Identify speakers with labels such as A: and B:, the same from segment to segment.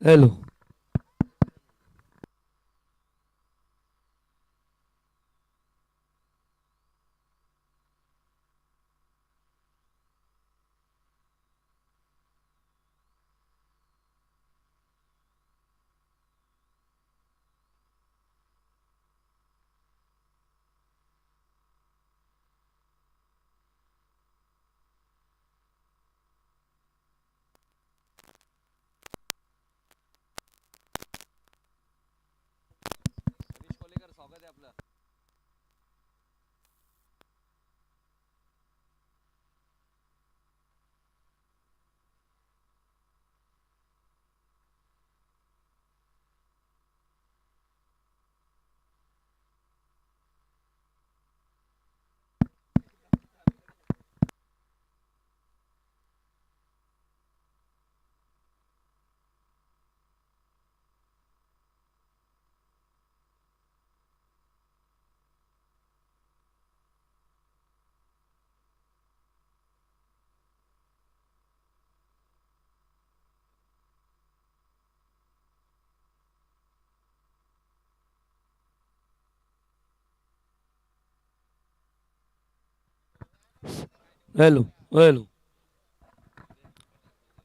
A: Hello.
B: स्वागत आहे आपलं.
A: हॅलो. हॅलो.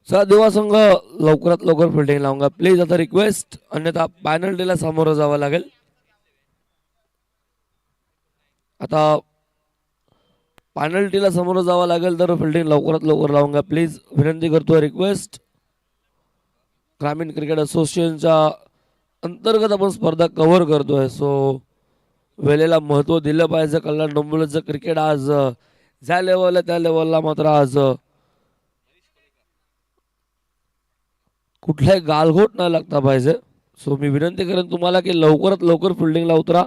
A: सर देवा संघ लवकरात लवकर फिल्डिंग लावूंगा प्लीज. आता रिक्वेस्ट, अन्यथा पॅनल डीला सामोरं जावं लागेल. आता पॅनल टीला समोर जावं लागेल तर फिल्डिंग लवकरात लवकर लावूंगा प्लीज. विनंती करतोय, रिक्वेस्ट. ग्रामीण क्रिकेट असोसिएशनच्या अंतर्गत आपण स्पर्धा कव्हर करतोय, सो वेळेला महत्त्व दिलं पाहिजे. कल्याण डोंबिवलीचं क्रिकेट आज ज्या लेवलला त्या लेवलला मात्र आज कुठलाही गालघोट न लागता पाहिजे. सो मी विनंती करेन तुम्हाला की लवकरात लवकर फिल्डिंगला उतरा.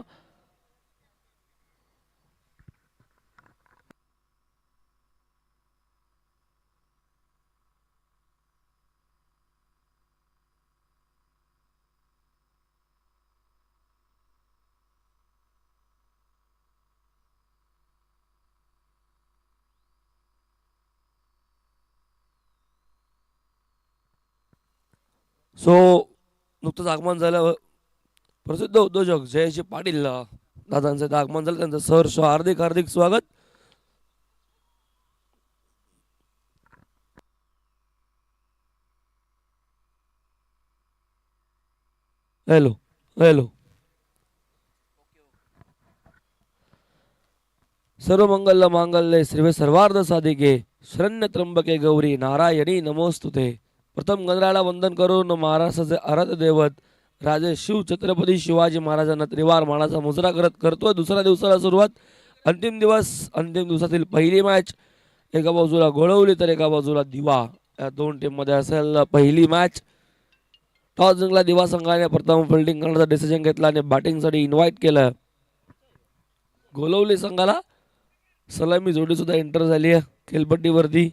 A: सो नुकतंच आगमन झालं प्रसिद्ध उद्योजक जयश्री पाटील दादांचं आगमन झालं. त्यांचं सहर्ष हार्दिक हार्दिक स्वागत. हॅलो. हॅलो. सर्व मंगल मांगल्ये शिवे सर्वार्थ साधिके शरण्य त्र्यंबके गौरी नारायणी नमोस्तुते. प्रथम गणरायाला वंदन करून महाराष्ट्राचे आराध्य दैवत राजे शिव छत्रपती शिवाजी महाराजांना त्रिवार मानाचा मुजरा करतोय. दुसऱ्या दिवसाला सुरुवात. अंतिम दिवस, अंतिम दिवसातील पहिली मॅच. एका बाजूला गोळवली तर एका बाजूला दिवा. या दोन टीम मध्ये असेल पहिली मॅच. टॉस जिंकला दिवा संघाने. प्रथम फिल्डिंग करण्याचा डिसिजन घेतला आणि बॅटिंगसाठी इन्व्हाइट केलं. गोलवली संघाला सलामी जोडी सुद्धा एंटर झाली आहे खेळपट्टीवरती.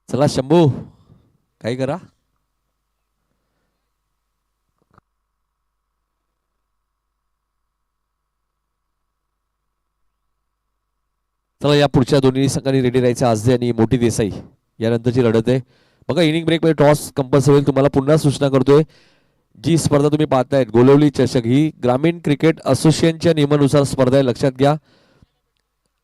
C: चला शंभू, काही करा. चला या पुढच्या दोन्ही संघांनी रेडी राहायचं. आजदे आणि मोठी देसाई यानंतरची लढत आहे. बघा इनिंग ब्रेक मध्ये टॉस कंपल्सरी होईल. तुम्हाला पुन्हा सूचना करतोय, जी स्पर्धा तुम्ही पाहतायत गोलवली चषक ही ग्रामीण क्रिकेट असोसिएशनच्या नियमानुसार स्पर्धा आहे, लक्षात घ्या.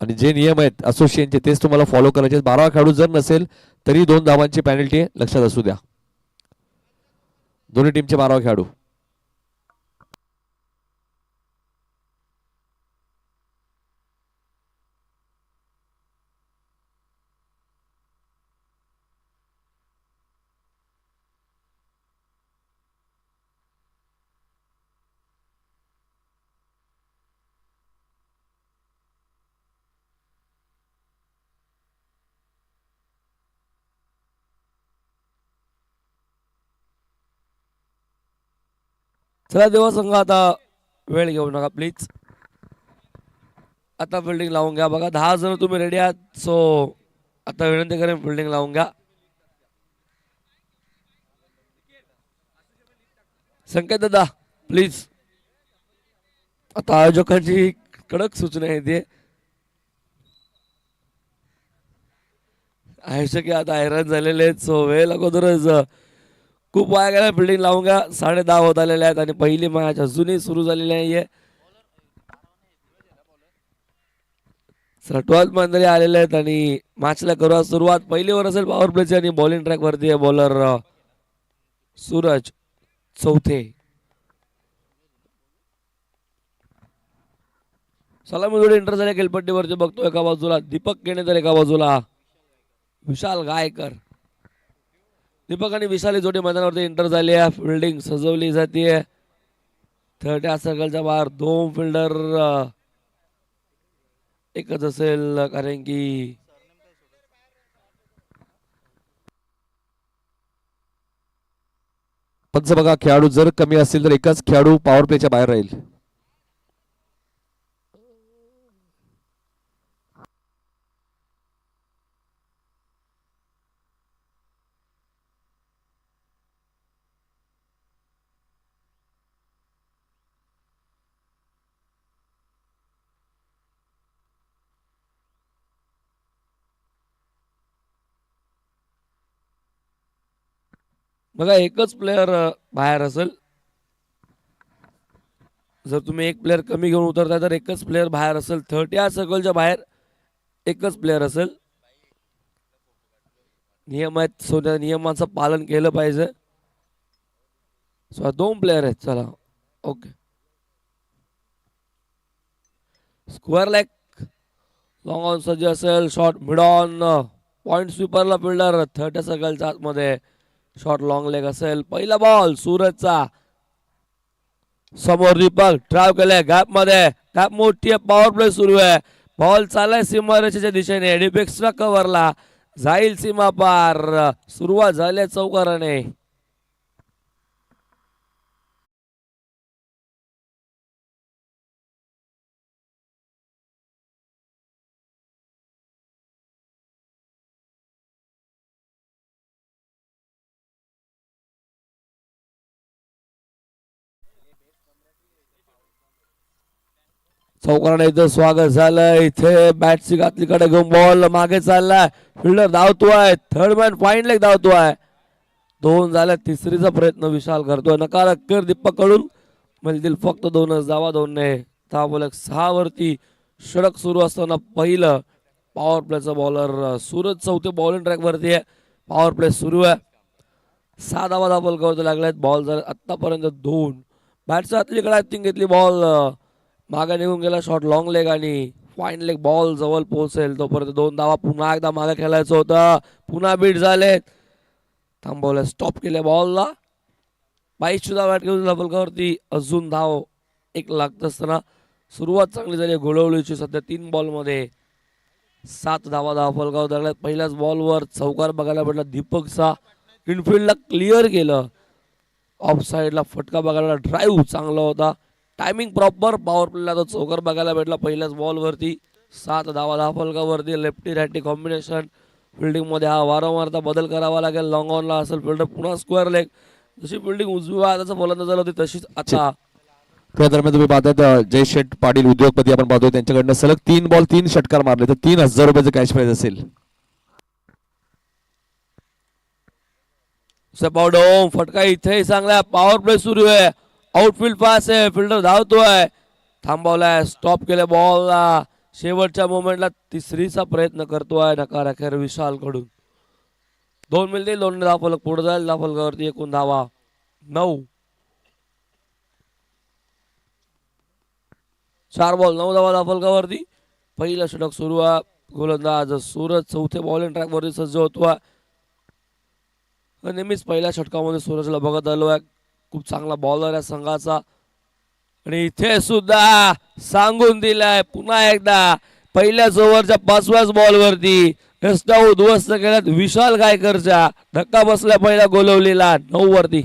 C: आणि जे नियम आहेत असोसिएशनचे तेच तुम्हाला फॉलो करायचे. 12 खेळाडू जर नसेल तरी 2 धावांची पॅनल्टी आहे, लक्षात असू द्या. दोन्ही टीमचे 12 खेळाडू.
A: चला देवा संघ आता वेळ घेऊ नका प्लीज. आता फिल्डिंग लावून घ्या. बघा 10 जण तुम्ही रेडी आहात. सो आता विनंती करेन फिल्डिंग लावून घ्या. संकेत दादा प्लीज. आता आयोजकांची कडक सूचना येते. आयोजक आता हैराण झालेले आहेत. सो वेळ अगोदरच खूप वाया गेला. फिल्डिंग लावून घ्या. 10:30 होत आलेले आहेत आणि पहिली मॅच अजूनही सुरू झालेली नाहीये. 12 मंत्री आलेले आहेत आणि मॅचला करूया सुरुवात. पहिली ओव्हर असेल पॉवर प्लेची आणि बॉलिंग ट्रॅक वरती आहे बॉलर सूरज चौथे. सलामी जोडी एंटर झाले खेळपट्टीवरती बघतो. एका बाजूला दीपक केणेकर, एका बाजूला विशाल गायकर. दीपक आणि विशाल ही जोडी मैदानावरती एंटर झाली आहे. फिल्डिंग सजवली जाते. 30 सर्कलच्या बाहेर 2 फिल्डर एकच असेल, कारण की
C: पंच बघा, खेळाडू जर कमी असतील तर एकच खेळाडू पॉवर प्लेच्या बाहेर राहील.
A: बघा एकच प्लेअर बाहेर असेल. जर तुम्ही एक प्लेअर कमी घेऊन उतरताय तर एकच प्लेअर बाहेर असेल. 30 सर्कलच्या बाहेर एकच प्लेअर असेल. नियम आहेत, सो त्या नियमाचं पालन केलं पाहिजे. सो 2 प्लेअर आहेत. चला okay. Square leg long on सज्ज असेल. Shot mid on. पॉइंट स्वीपरला फिल्डर 30 सर्कलच्या आतमध्ये. शॉट लॉंग लेग असेल. पहिला बॉल सूरजचा. समोर दीपक ड्राइव्ह केलाय गॅप मध्ये. गॅप मोठी आहे. पॉवर प्ले सुरू आहे. बॉल चाललाय सीमारेषेच्या दिशेने. डिपेक्सला कव्हरला जाईल सीमा पार. सुरुवात झाली चौकाराने. चौकाराने इथं स्वागत झालं. इथे बॅटची घातलीकडे घेऊन बॉल मागे चाललाय. फिल्डर धावतोय. थर्ड मॅन फाईन लेग धावतोय. 2 झाल्या. तिसरीचा प्रयत्न विशाल करतोय. नकारात्मक दीपक कडून मिळतील फक्त 2च धावा. 2ने धावफलक 6 वरती. षटक सुरू असताना पहिलं पॉवर प्लेचं बॉलर सूरज चौथे बॉलिंग ट्रॅक वरती आहे. पॉवर प्ले सुरू आहे. 6 धावा धावफलकावरती लागल्यात. बॉल झाले आतापर्यंत 2. बॅटच्या आतलीकडे ऍक्टिंग घेतली. बॉल मागे निघून गेला. शॉट लॉंग लेग आणि फाईन लेग बॉल जवळ पोहोचेल तोपर्यंत 2 धावा. पुन्हा एकदा मागे खेळायचं होतं. पुन्हा बीट झाले. थांबवलं. स्टॉप केले बॉलला. 22 धावा फलकावरती. अजून धाव एक लागत असताना सुरुवात चांगली झाली गोळवलीची. सध्या 3 बॉलमध्ये 7 धावा फलकावर लागल्यात. पहिल्याच बॉलवर चौकार बघायला भेटला दीपकचा. इनफिल्डला क्लिअर केलं. ऑफ साईडला फटका बघायला. ड्राईव्ह चांगला होता. Timing proper. पॉवर प्लेला तो चौकार बघायला भेटला पहिल्याच बॉलवरती. 7 धावा फलकावरती. Lefty righty combination. फिल्डिंग मध्ये हा वारंवारता बदल करावा लागेल. लॉंग ऑनला असेल फिल्डर. पुन्हा स्क्वेअर लेग. जशी फिल्डिंग उजव्या हाताचा फलंदाज होती तशीच आता.
C: त्या दरम्यान तुम्ही पाहताय जय शेठ पाटील उद्योगपती आपण पाहतोय त्यांच्याकडनं सलग 3 बॉल 3 षटकार मारले तर 3000 रुपयाचं कॅश प्राइज असेल.
A: फटका इथे चांगला. पॉवर प्ले सुरू आहे. आउटफील्ड पास आहे. फिल्डर धावतोय. थांबवलाय. स्टॉप केलं बॉलला. शेवटच्या मोमेंटला तिसरीचा प्रयत्न करतोय. नकार अखेर विशाल कडून. 2 मिळतील. 2 धावफलक पुढे जाईल. धावफलकावरती एकूण धावा 9. 4 बॉल 9 धावा धावफलकावरती. पहिलं षटक सुरू आहे. गोलंदाज सूरज चौथे बॉलिंग ट्रॅक वरती सज्ज होतोय. नेहमीच पहिल्या षटकामध्ये सूरजला बघत आलोय. खूप चांगला बॉलर आहे संघाचा. आणि इथे सुद्धा सांगून दिलाय पुन्हा एकदा. पहिल्याच ओव्हरच्या 5व्याच बॉलवरती उद्ध्वस्त केल्यात विशाल गायकरच्या. धक्का बसला पहिला गोलवलीला 9 वरती.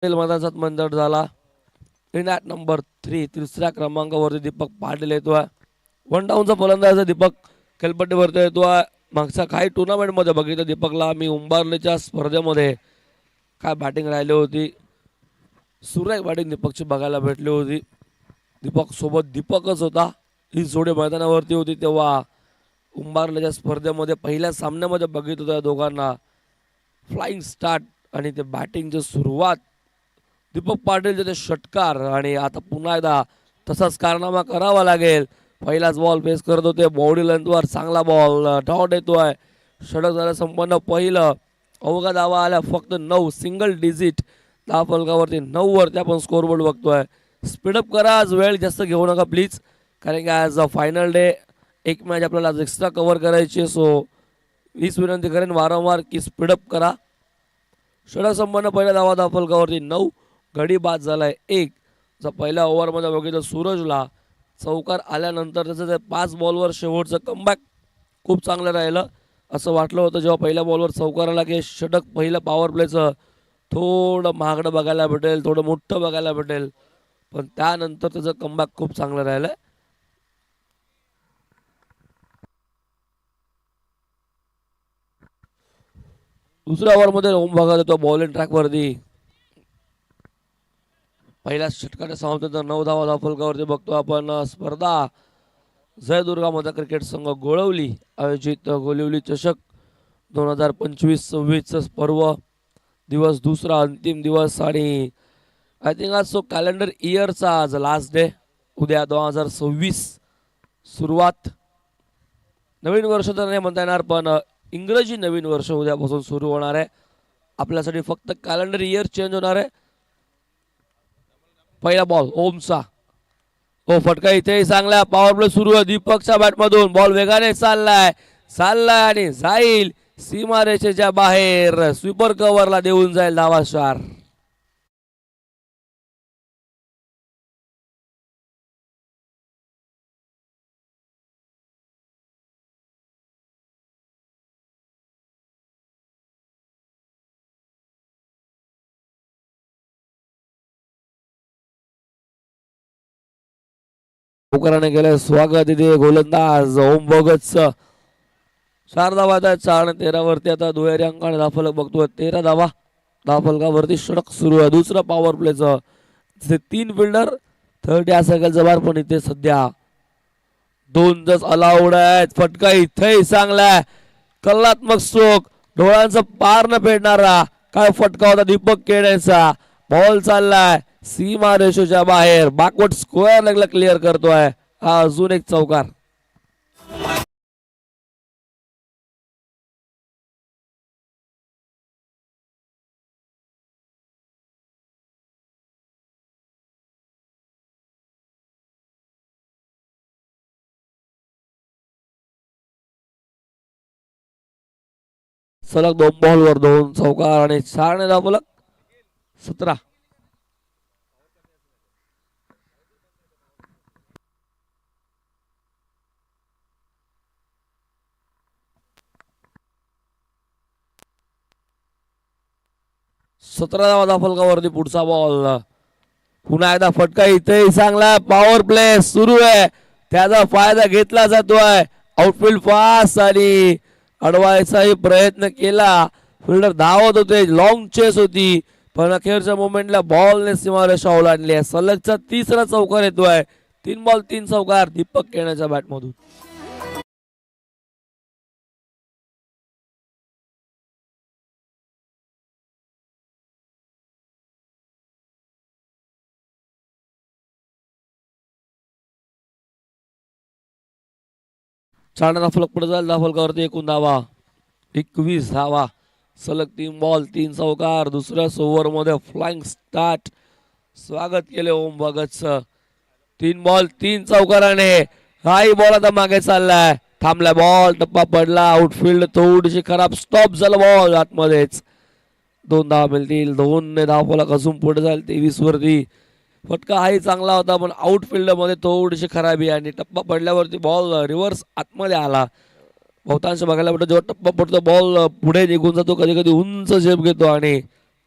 A: मैदानाचा मंदट झाला. इन ॲट नंबर 3 तिसऱ्या क्रमांकावरती दीपक पाटील येतोय. वन डाऊनचा फलंदाज दीपक खेळपट्टीवरती येतोय. मागच्या काही टुर्नामेंटमध्ये बघितलं दीपकला मी उंबारलेच्या स्पर्धेमध्ये काय बॅटिंग राहिली होती. सुरेख बॅटिंग दीपकची बघायला भेटली होती. दीपक सोबत दीपकच होता. ही जोडी मैदानावरती होती तेव्हा उंबारलेच्या स्पर्धेमध्ये पहिल्या सामन्यामध्ये बघित होत्या दोघांना. फ्लाइंग स्टार्ट आणि ते बॅटिंगची सुरुवात दीपक पाटीलचे ते षटकार आणि आता पुन्हा एकदा तसाच कारनामा करावा लागेल. पहिलाच बॉल फेस करत होते बॉडी लेंथवर चांगला बॉल डॉट येतोय. षटक झालं संपन्न पहिलं. अवघा धावा आल्या फक्त 9 सिंगल डिजिट दहा फलकावरती 9 वरती आपण स्कोरबोर्ड बघतोय. स्पीडअप करा आज वेळ जास्त घेऊ नका प्लीज कारण की आज फायनल डे एक मॅच आपल्याला आज एक्स्ट्रा कव्हर करायची सो हीच विनंती करेन वारंवार की स्पीडअप करा. षटक संपन्न पहिल्या धावा दहा फलकावरती 9 गडी बाद झालाय 1. जर पहिल्या ओव्हरमध्ये बघितलं सूरजला चौकार आल्यानंतर त्याचं ते 5 बॉलवर शेवटचं कमबॅक खूप चांगलं राहिलं. असं वाटलं होतं जेव्हा पहिल्या बॉलवर चौकार आला की षटक पहिलं पॉवर प्लेचं थोडं महागडं बघायला भेटेल थोडं मोठं बघायला भेटेल पण त्यानंतर त्याचं कमबॅक खूप चांगलं राहिलं. दुसऱ्या ओव्हरमध्ये ओम बघत होतो बॉलिंग ट्रॅकवरती. पहिल्या षटकाने समाप्त 9 धावा दहा फलकावरती बघतो आपण. स्पर्धा जयदुर्गा मधला क्रिकेट संघ गोळवली आयोजित गोलिवली चषक 2025-26 पर्व दिवस दुसरा अंतिम दिवस आणि आय थिंक आज सो कॅलेंडर इयरचा आज लास्ट डे. उद्या 2026 सुरुवात. नवीन वर्ष तर नाही म्हणता येणार पण इंग्रजी नवीन वर्ष उद्यापासून सुरू होणार आहे. आपल्यासाठी फक्त कॅलेंडर इयर चेंज होणार आहे. पहिला बॉल ओमचा फटका इथे चांगला पॉवर प्ले सुरू आहे. दीपकच्या बॅटमधून बॉल वेगाने चाललाय आणि जाईल सीमारेषेच्या बाहेर. स्वीपर कव्हरला देऊन जाईल धावा चार. पुकाराने गेले स्वागत इथे गोलंदाज ओम भगतचं. 4 धावा आहेत 4 आणि 13 वरती आता दुहेरी अंकाने दहा फलक बघतोय. 13 धावा दहा फलकावरती षटक सुरू आहे. दुसरं पॉवर प्लेचं 3 फिल्डर 30 असेल बार पण इथे सध्या 2 जस अलाउड आहेत. फटका इथेही चांगला कल्लात्मक स्ट्रोक डोळ्यांचं पार न फेडणारा काय फटका होता दीपक केडेचा. बॉल चाललाय सीमा रेषेच्या बाहेर बॅकवर्ड स्क्वेअर लेगला क्लिअर करतोय. हा अजून एक चौकार. सलग 2 बॉलवर 2 चौकार आणि 4 ने धावा फलक 17. धावा फलकावरती पुढचा बॉल. पुन्हा एकदा फटका इथेही चांगला पॉवर प्ले सुरू आहे. त्याचा फायदा घेतला जातोय. आउटफील्ड पास आणि अडवायचाही प्रयत्न केला. फिल्डर धावत होते लॉंग चेस होती पण अखेरच्या मोमेंटला बॉलने सीमारेषा ओलांडली आहे. सलगचा तिसरा चौकार येतोय. 3 बॉल 3 चौकार दीपक केण्याच्या बॅटमधून. चार फलक पुढे जाईल. 10 फलकावरती एकूण धावा 21 धावा. सलग 3 बॉल 3 चौकार. दुसऱ्याच ओव्हरमध्ये फ्लाइंग स्टार्ट स्वागत केले ओम भगतचं. 3 बॉल 3 चौकाराने हाही बॉल आता मागे चाललाय. थांबलाय बॉल टप्पा पडला. आउटफील्ड थोडीशी खराब स्टॉप झालं बॉल आतमध्येच. 2 धावा मिळतील. 2 ने धावा फलक अजून पुढे जाईल 23 वरती. फटका हाही चांगला होता पण आउटफील्ड मध्ये थोडीशी खराबी आणि टप्पा पडल्यावरती बॉल रिव्हर्स आतमध्ये आला. बहुतांश बघायला भेटतो जेव्हा टप्पा पडतो बॉल पुढे निघून जातो कधी कधी उंच झेप घेतो आणि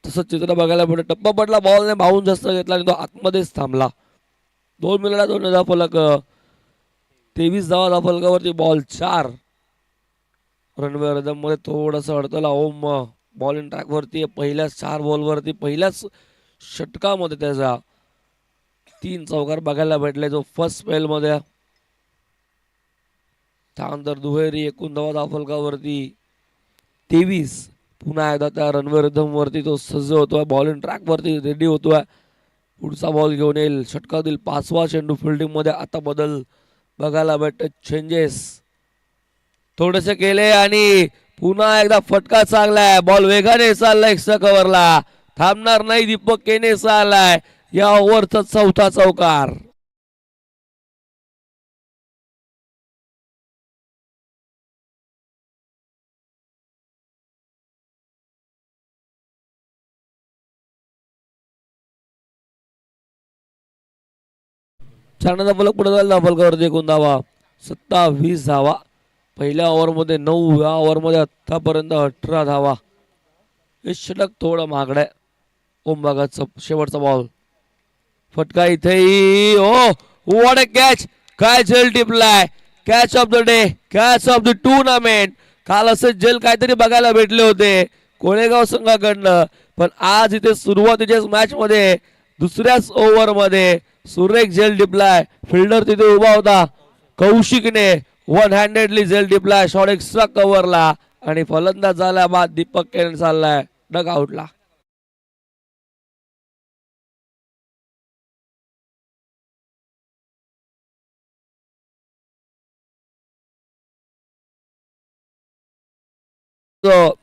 A: तसं चित्र बघायला मिळतं. टप्पा पडला, बॉलने बाहून जास्त घेतला आणि तो आतमध्येच थांबला. 2 मिनिटात 2 धावफलक. 23 धावा धावफलकावरती बॉल 4. रणवीर मध्ये थोडंसं अडथळा. ओम बॉल इन ट्रॅक वरती पहिल्याच 4 बॉलवरती पहिल्याच षटकामध्ये त्याचा 3 चौकार बघायला भेटले जो फर्स्ट स्पेल मध्ये. त्यानंतर दुहेरी एकूण धावा धावफलकावरती 23. पुन्हा एकदा त्या रणवीर वरती तो सज्ज होतोय. बॉल इन ट्रॅक वरती रेडी होतोय. पुढचा बॉल घेऊन येईल. षटकातील 5वा चेंडू फिल्डिंग मध्ये. आता बदल बघायला भेटत. चेंजेस थोडेसे केले आणि पुन्हा एकदा फटका चांगलाय. बॉल वेगाने चाललाय एक्स्ट्रा कव्हरला. थांबणार नाही. दीपक केनेचा आलाय या ओव्हरचा 4था चौकार. चारण्याचा फलक पुढे जायला धावफलकावरती एकूण धावा 27 धावा. पहिल्या ओव्हरमध्ये 9, या ओव्हरमध्ये आतापर्यंत 18 धावा. हे षटक थोडं महागड आहे. ओम बागाचा शेवटचा बॉल. फटका इथेही. Oh what a catch. काय जेल टिपलाय. Catch of the day, catch of the tournament. काल असे जेल काहीतरी बघायला भेटले होते कोळेगाव संघाकडनं, पण आज इथे सुरुवातीच्याच मॅच मध्ये दुसऱ्याच ओव्हर मध्ये सुरेख जेल टिपलाय. फिल्डर तिथे उभा होता. कौशिकने वन हँडेडली जेल टिपलाय शॉट एक्स्ट्रा कव्हरला आणि फलंदाज झाला बाद दीपक केन चाललाय डग आउटला.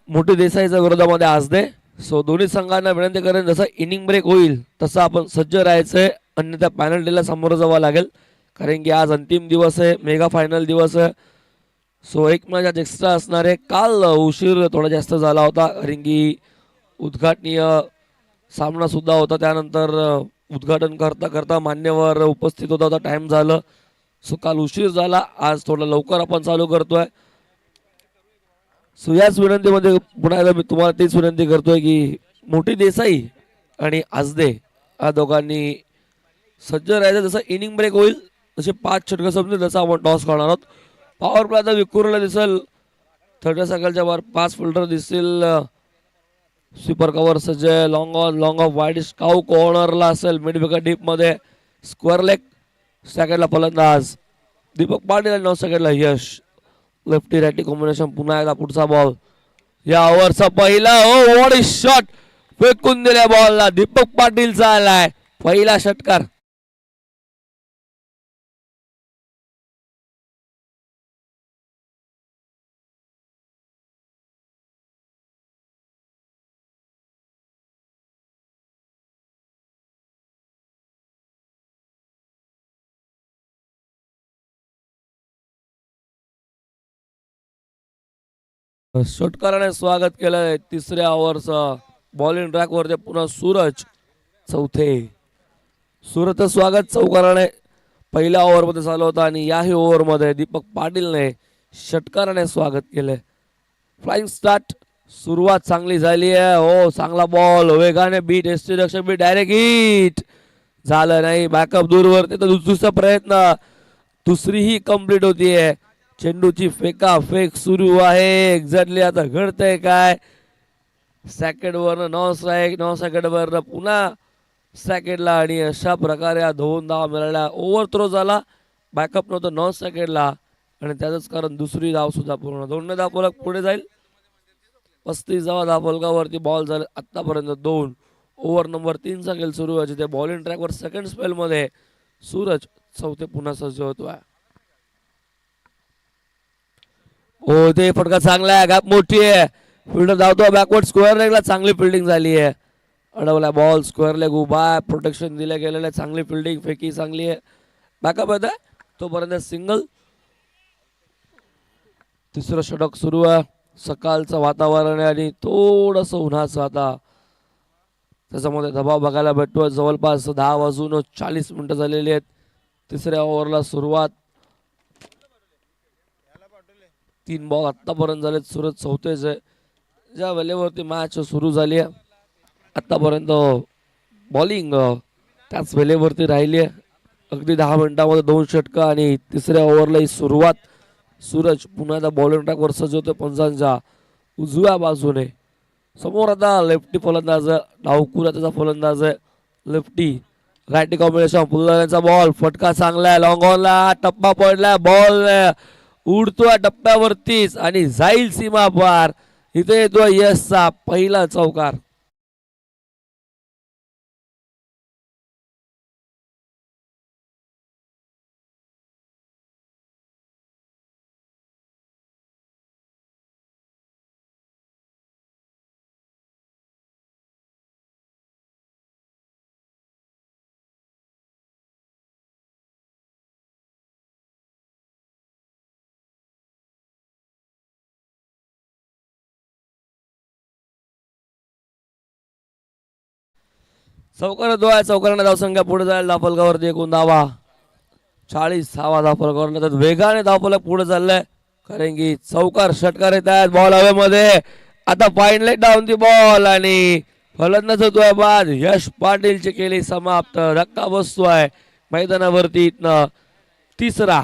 A: मोठी देसाईच्या विरोधामध्ये आज दे. सो दोन्ही संघांना विनंती करेन जसं इनिंग ब्रेक होईल तसं आपण सज्ज राहायचंय. अन्यथा पॅनल डेला समोर जावं लागेल कारण की आज अंतिम दिवस आहे. मेगा फायनल दिवस आहे. सो एक मॅच आज एक्स्ट्रा असणार आहे. काल उशीर थोडा जास्त झाला होता कारण की उद्घाटनीय सामना सुद्धा होता. त्यानंतर उद्घाटन करता करता मान्यवर उपस्थित होता. टाइम झालं. सो काल उशीर झाला. आज थोडं लवकर आपण चालू करतोय. सो याच विनंतीमध्ये पुन्हा एकदा मी तुम्हाला तीच विनंती करतोय की मोठी देसाई आणि आजदे या दोघांनी सज्ज राहायचं. जसं इनिंग ब्रेक होईल तसे 5 षटकं समजेल जसं आपण टॉस करणार आहोत. पॉवर प्ले आता विखुरला दिसेल. 30 सेकंडच्या वर 5 फिल्डर दिसतील. स्वीपर कव्हर सज्ज. Long on long off wide स्काउ कॉर्नरला असेल. मिड विकेट डीप मध्ये स्क्वेअर लेग. सेकंडला फलंदाज दीपक पाटील आणि 9 सेकंडला यश. Lefty righty combination. पुन्हा एकदा पुढचा बॉल. या ओव्हरचा पहिला. Oh what a shot. फेकून दिल्या बॉलला. दीपक पाटीलचा आलाय पहिला षटकार. षटकाराने स्वागत केलंय तिसऱ्या ओव्हरचं. बॉलिंग ट्रॅक वरती पुन्हा सूरज चौथे. सूरजचं स्वागत चौकाराने पहिल्या ओव्हर मध्ये झालं होतं आणि याही ओव्हर मध्ये दीपक पाटीलने षटकाराने स्वागत केलंय. Flying start. सुरुवात चांगली झाली आहे. हो चांगला बॉल वेगाने बीट एसटी रक्षक बीट डायरेक्ट हिट झालं नाही. बॅकअप दूरवरती तर दुसरा प्रयत्न दुसरीही कंप्लीट होतीये. चेंडूची फेका फेक सुरू आहे. एक्झॅक्टली आता घडतंय काय. सेकंड वर 9 स्ट्राईक. 9 सेकंड वर पुन्हा सेकंडला आणि अशा प्रकारे 2 धावा मिळाल्या. ओव्हर थ्रो झाला. बॅकअप नव्हतं 9 सेकंडला आणि त्याच कारण दुसरी धाव सुद्धा पूर्ण. 2 धावफलक पुढे जाईल. 35 धावफलकावरती बॉल झाले आतापर्यंत 2. ओव्हर नंबर 3 चा खेळ सुरू आहे जिथे बॉलिंग ट्रॅकवर सेकंड स्पेल मध्ये सूरज चौथे पुन्हा सज्ज होतोय. हो ते फटका चांगला आहे. गॅप मोठी आहे. फिल्डर धावतो बॅकवर्ड. स्क्वेअर लेगला चांगली फिल्डिंग झाली आहे. अडवला बॉल. स्क्वेअर लेग उभा आहे. प्रोटेक्शन दिले गेलेलं आहे. चांगली फिल्डिंग. फेकी चांगली आहे. बॅकअप येत आहे तोपर्यंत सिंगल. तिसरं षटक सुरू आहे. सकाळचं वातावरण आहे आणि थोडंसं उन्हाचं आता त्याच्यामध्ये दबाव बघायला भेटतोय. जवळपास 10 वाजून 40 मिनिटं झालेली आहेत. तिसऱ्या ओव्हरला सुरुवात. 3 बॉल आतापर्यंत झालेत. सूरज चौथेच आहे. ज्या वेळेवरती मॅच सुरू झाली आहे आतापर्यंत बॉलिंग त्याच वेळेवरती राहिली आहे. अगदी 10 मिनिटांमध्ये 2 षटकं आणि तिसऱ्या ओव्हरला ही सुरुवात. सूरज पुन्हा एकदा बॉलिंग ट्रॅकवर सजवतो पंचांच्या उजव्या बाजूने. समोर आता लेफ्टी फलंदाज डावकुरा त्याचा फलंदाज आहे लेफ्टी रायटी कॉम्बिनेशन. फुलझाल्याचा बॉल फटका चांगला आहे लॉंग ऑनला टप्पा पडलाय बॉल उडतोय टप्प्यावरतीच आणि जाईल सीमा पार. इथे येतोय यशचा पहिला चौकार. चौकार दोन चौकाराने धावसंख्या पुढे जायला धावफलकावरती एकूण धावा 40 धावा धावफलकावर. तर वेगाने धावफलक पुढे चाललंय कारण की चौकार षटकार येत आहेत. बॉल हवेमध्ये आता fine leg down the ball आणि फलंदाज होतोय बाद. यश पाटीलची केली समाप्त. धक्का बसतोय मैदानावरती इथनं तिसरा.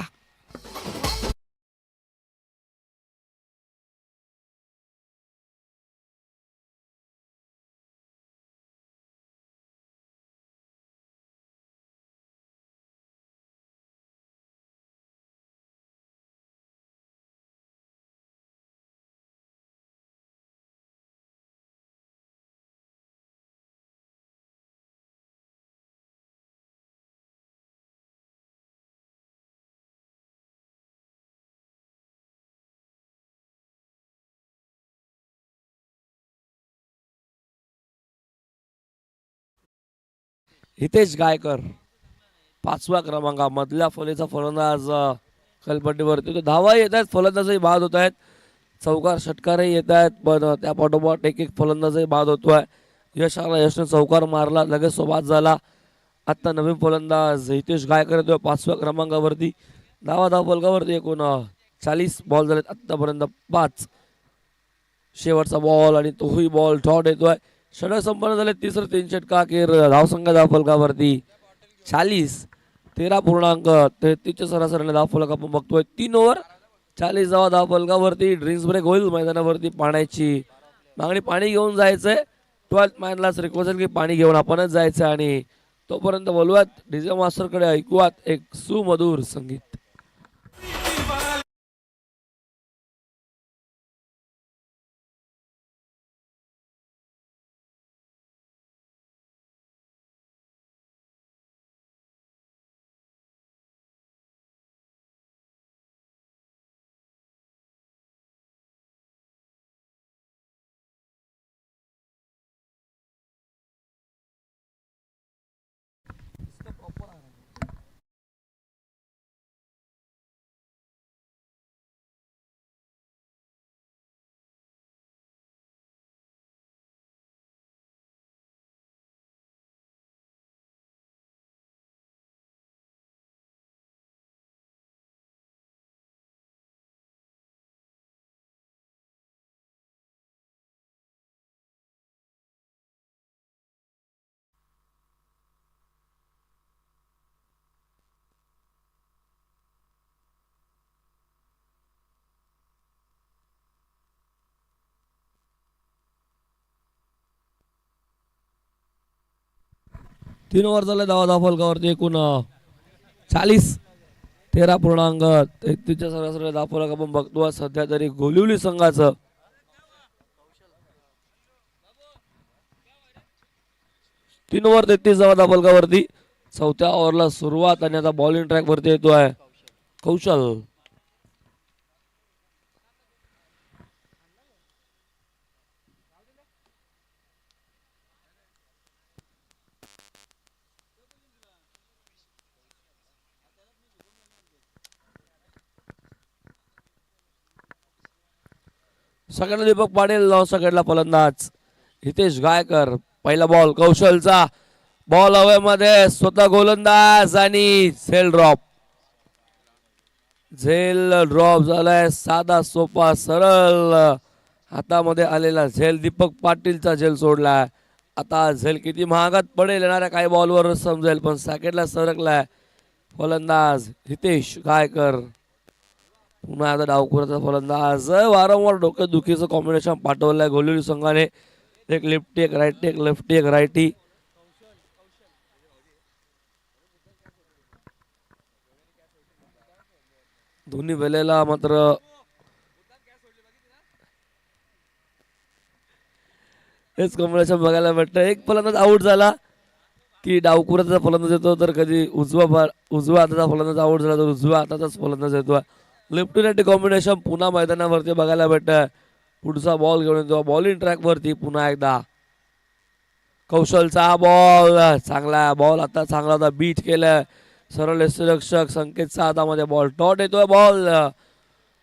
A: हितेश गायकर 5व्या क्रमांकामधल्या फलीचा फलंदाज कलपट्टीवरती. तो धावा येत आहेत फलंदाजही बाद होत आहेत. चौकार षटकारही येत आहेत पण त्या पाठोपाठ एक एक फलंदाजही बाद होतोय. यश आला यशने चौकार मारला लगेच तो बाद झाला. आता नवीन फलंदाज हितेश गायकर येतोय 5व्या क्रमांकावरती. धावफलकावरती एकूण 40 बॉल झालेत आतापर्यंत 5. शेवटचा बॉल आणि तोही बॉल शॉट येतोय. षटक संपन्न झाले. तिसरं 3 षटका अखेर धावसंख्या धावफलकावरती 40. 13.33 सरासरीने धावफलक आपण बघतोय. 3 ओव्हर 40 धावा धावफलकावरती. ड्रिंक्स ब्रेक होईल मैदानावरती पाण्याची मागणी. पाणी घेऊन जायचंय. 12th मॅनलाच रिक्वेस्ट की पाणी घेऊन आपणच जायचं आणि तोपर्यंत बोलूयात डीजे मास्टरकडे ऐकूयात एक सुमधुर संगीत. तीन ओव्हर झाले धावफलकावरती एकूण 40. 13.33 सरासरी धावफलक आपण बघतो सध्या तरी गोलिवली संघाचं. 3 ओव्हर 33 धावफलकावरती. 4थ्या ओव्हरला सुरुवात आणि आता बॉलिंग ट्रॅक वरती येतोय कौशल. सेकंड दीपक पाटील सेकंडला फलंदाज हितेश गायकर. पहिला बॉल कौशलचा. बॉल हवेमध्ये स्वतः गोलंदाज आणि झेल ड्रॉप झालाय. साधा सोपा सरळ हातामध्ये आलेला झेल. दीपक पाटीलचा झेल सोडलाय आता झेल किती महागात पडेल येणाऱ्या काही बॉलवर समजेल, पण सॅकेटला सरकलाय फलंदाज हितेश गायकर. पुन्हा आता डावखुराचा फलंदाज वारंवार डोक्यात दुखीचं कॉम्बिनेशन पाठवलंय गोलिवली संघाने. एक लेफ्टी एक राईटी, एक लेफ्टी एक राईटी. दोन्ही वेळेला मात्र हेच कॉम्बिनेशन बघायला भेटतं. एक फलंदाज आउट झाला की डावखुराचा फलंदाज येतो, तर कधी उजव्या हाताचा फलंदाज आउट झाला तर उजव्या हाताचाच फलंदाज येतो. लेफ्टी राईटी कॉम्बिनेशन पुन्हा मैदानावरती बघायला भेटतं. पुढचा बॉल घेऊन येतो बॉलिंग ट्रॅक वरती पुन्हा एकदा. कौशलचा बॉल, चांगला बॉल आता चांगला होता, बीट केलं सरळ यष्टीरक्षक संकेतच्या हातामध्ये. बॉल डॉट येतोय, बॉल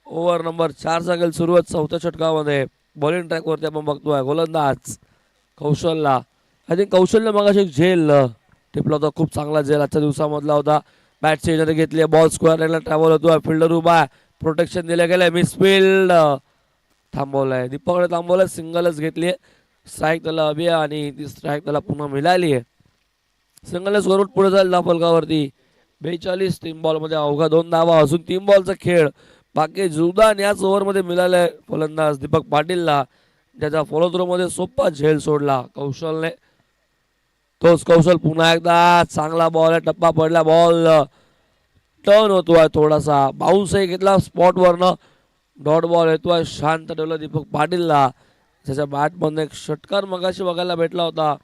A: ओव्हर नंबर 4 गेल सुरुवात चौथ्या षटकामध्ये. बॉलिंग ट्रॅक वरती आपण बघतोय गोलंदाज कौशलला. आय थिंक कौशल्य मगाशी एक झेल टिपला होता, खूप चांगला झेल आजच्या दिवसामधला होता. बॅटची एनर्जी घेतली, बॉल स्क्वेअर लाईनला ट्रॅव्हल होतोय, फिल्डर उभा, प्रोटेक्शन दिलं गेलंय, मिसफिल्ड थांबवलाय, दीपकने थांबवलंय, सिंगलच घेतली. स्ट्राईक त्याला हवी आहे आणि ती स्ट्राईक त्याला पुन्हा मिळाली आहे. सिंगलच करून पुढे जाईल धाफलकावरती. 42 3 बॉलमध्ये अवघा 2 धावा, अजून 3 बॉलचा खेळ बाकी. जुदान याच ओव्हरमध्ये मिळालाय फलंदाज दीपक पाटीलला, ज्याचा फॉलो थ्रो मध्ये सोपा झेल सोडला कौशलने. तोच कौशल पुन्हा एकदा, चांगला बॉल आहे, टप्पा पडला, बॉल टर्न होतोय थोडासा, बाउन्सही घेतला स्पॉट वरनं. डॉट बॉल येतोय, शांत ठेवलं दीपक पाटीलला, ज्याच्या बॅटमधनं एक षटकार मगाशी बघायला भेटला होता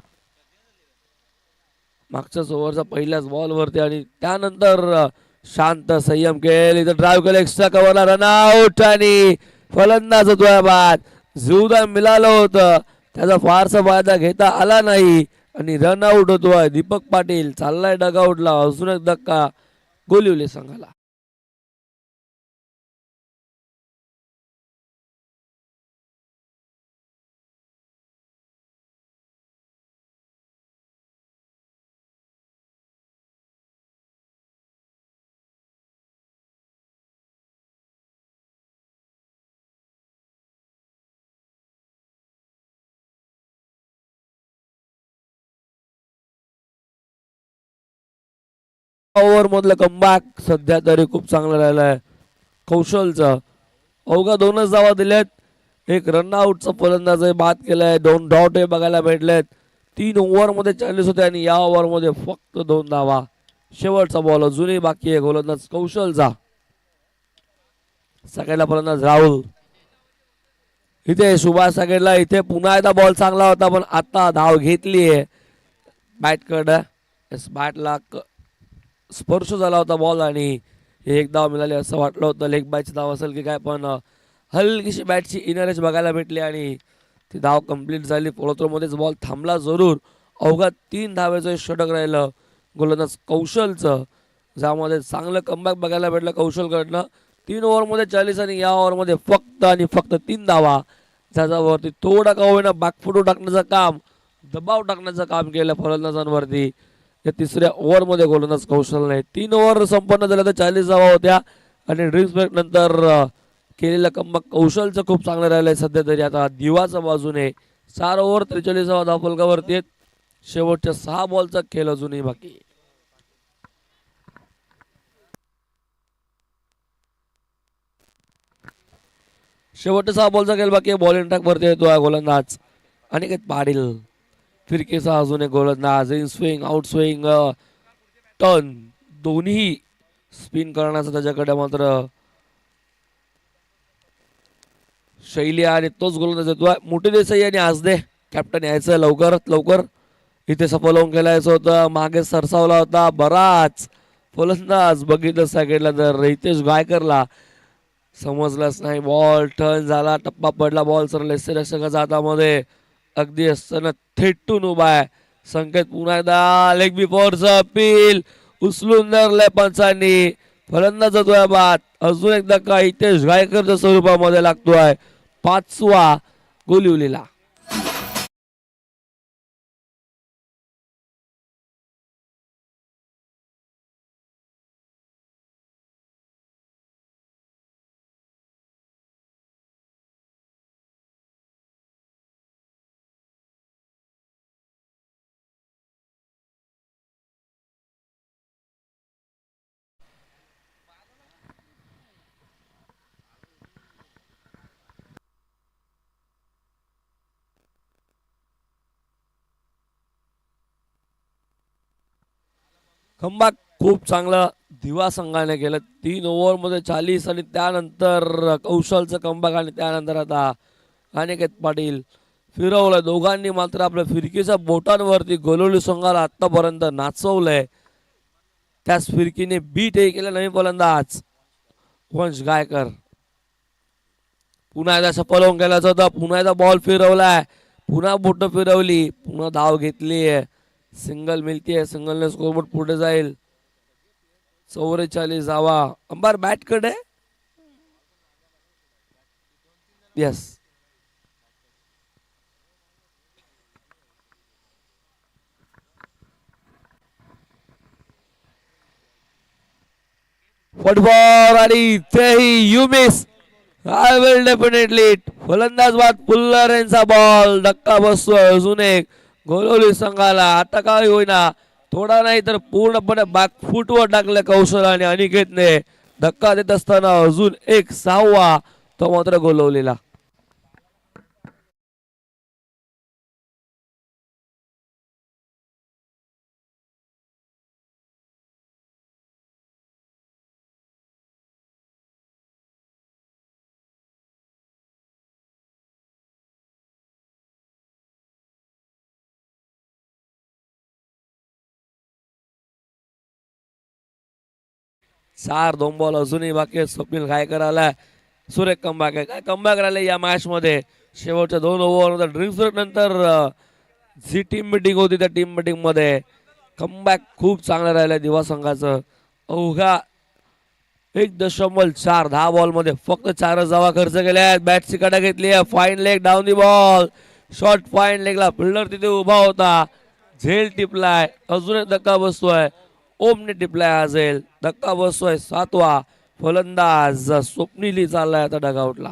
A: मागच्याच ओव्हरचा पहिल्याच बॉलवरती. आणि त्यानंतर शांत संयम केले, इथं ड्राईव्ह केलं, एक्स्ट्रा कव्हरला रनआउट आणि फलंदाज होतोय बाद. जीवदान मिळालं होतं, त्याचा फारसा फायदा घेता आला नाही आणि रनआउट होतोय दीपक पाटील. चाललाय डगआउटला, अजून एक धक्का गोलिवली संघाला. ओव्हर मधलं कमबॅक सध्या तरी खूप चांगलं राहिलंय कौशलचं. अवघा 2च धावा दिल्यात, एक रनआउटचा फलंदाज आहे बाद केलाय, 2 डॉट हे बघायला भेटलेत. 3 ओव्हरमध्ये 40 होते आणि या ओव्हरमध्ये फक्त 2 धावा. शेवटचा बॉल अजूनही बाकी आहे गोलंदाज कौशलचा. सगळ्याला फलंदाज राहुल, इथे सुभाष सगळ्याला, इथे पुन्हा एकदा बॉल चांगला होता पण आता धाव घेतली आहे बॅटकडं. बॅटला स्पर्श झाला होता बॉल आणि एक धाव मिळाली असं वाटलं होतं. लेग बायची धाव असेल की काय, पण हलकीशी बॅटची इनर एज बघायला भेटली आणि ती धाव कंप्लीट झाली. पोलोत्रोमध्येच बॉल थांबला जरूर. अवघा 3 धावेचं षटक राहिलं गोलंदाज कौशलचं, ज्यामध्ये चांगलं कमबॅक बघायला भेटलं कौशलकडनं. 3 ओव्हरमध्ये 40 आणि या ओव्हरमध्ये फक्त आणि फक्त 3 धावा, ज्याच्यावरती थोडा का होईना बॅकफुटवर टाकण्याचं काम, दबाव टाकण्याचं काम केलं फलंदाजांवरती. या तिसऱ्या ओव्हरमध्ये गोलंदाज कौशलने 3 ओव्हर संपन्न झाल्या तर 40 धावा होत्या आणि ड्रिंक्स ब्रेक नंतर केलेलं कमबॅक कौशलचं खूप चांगलं राहिलंय सध्या तरी. आता दिवाच्या बाजूने 4 ओव्हर 43 धावफलकावरती आहेत. शेवटच्या 6 बॉलचा खेळ अजूनही बाकी. शेवटच्या 6 बॉलचा खेळ बाकी. बॉलिंग ट्रॅक वरती येतो गोलंदाज अनिकेत पाटील. फिरकीचा अजून एक गोलंदाज, in swing out swing turn दोन्ही स्पिन करण्याचा त्याच्याकडे मात्र शैली आणि तोच गोलंदाज येतोय. मोठी देसाई आणि आजदे कॅप्टन यायचं लवकरात लवकर, इथे सफल होऊन खेळायचं होतं. मागे सरसावला होता बराच फलंदाज, बघितलं सगळ्याला तर रितेश गायकरला समजलंच नाही. बॉल टर्न झाला, टप्पा पडला, बॉल सरळ यष्टीरक्षकाच्या हातामध्ये अगदी असताना थेटून उभा आहे संकेत. पुन्हा एकदा लेग बिफोरचं अपील उचलून धरलंय पंचांनी, फलंदाज होतोय बाद. अजून एकदा का हितेश गायकरच्या स्वरूपामध्ये लागतोय 5वा गोलिवलीला. कमबॅक खूप चांगलं दिवा संघाने केलं. 3 ओव्हरमध्ये 40 आणि त्यानंतर कौशलचं कमबॅक आणि त्यानंतर आता अनिकेत पाटील फिरवलं. दोघांनी मात्र आपल्या फिरकीच्या बोटांवरती गोलवली संघाला आतापर्यंत नाचवलंय. त्याच फिरकीने बीटही केलं नवीन फलंदाज वंश गायकर. पुन्हा एकदा सफल होऊन गेल्याचं होतं. पुन्हा एकदा बॉल फिरवलाय, पुन्हा बोट फिरवली, पुन्हा धाव घेतली आहे. सिंगल मिळतीये, सिंगलने स्कोरबोर्ड पुढे जाईल. 44 धावा. अंबार बॅट कडे यस. फुटबॉल आणि तेही you miss. I will definitely. फलंदाज बाद पुल्लर यांचा बॉल धक्का बसतोय. अजून एक गोलवली संघाला. आता काय होईना, थोडा नाही तर पूर्णपणे बॅकफुटवर टाकले कौशल आणि अनिकेतने. धक्का देत असताना अजून एक 6वा, तो मात्र गोलवलेला. चार 2 बॉल अजूनही बाकी आहेत. स्वप्नील गायकर आलाय. सुरेख कमबॅक आहे. काय कमबॅक राहिले या मॅच मध्ये. शेवटच्या 2 ओव्हर ड्रिंक्स ब्रेक नंतर जी टीम मिटिंग होती त्या टीम मिटिंग मध्ये कमबॅक खूप चांगलं राहिलं दिवा संघाचं. अवघा 1.4 10 बॉल मध्ये फक्त 4 धावा खर्च केल्या आहेत. बॅटची कडा घेतली आहे. Fine leg down the ball. Short fine लेगला फिल्डर तिथे उभा होता. झेल टिपलाय. अजून एक धक्का बसतोय. ओमने टिपलाय हा झेल. धक्का बसतोय. 7वा. फलंदाज स्वप्नीली चाललाय आता डगआउटला.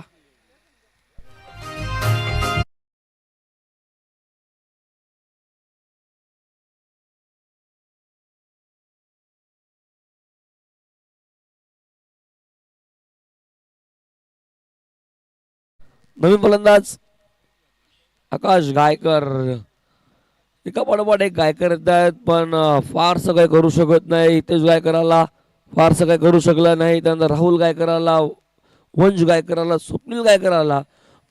A: नवीन फलंदाज आकाश गायकर. एका पाठोपाठ एक गायकर येत आहेत, पण फारसं काही करू शकत नाही. हितेश गायकराला फारसं काही करू शकला नाही. त्यानंतर राहुल गायकराला, वंश गायकराला, स्वप्नील गायकराला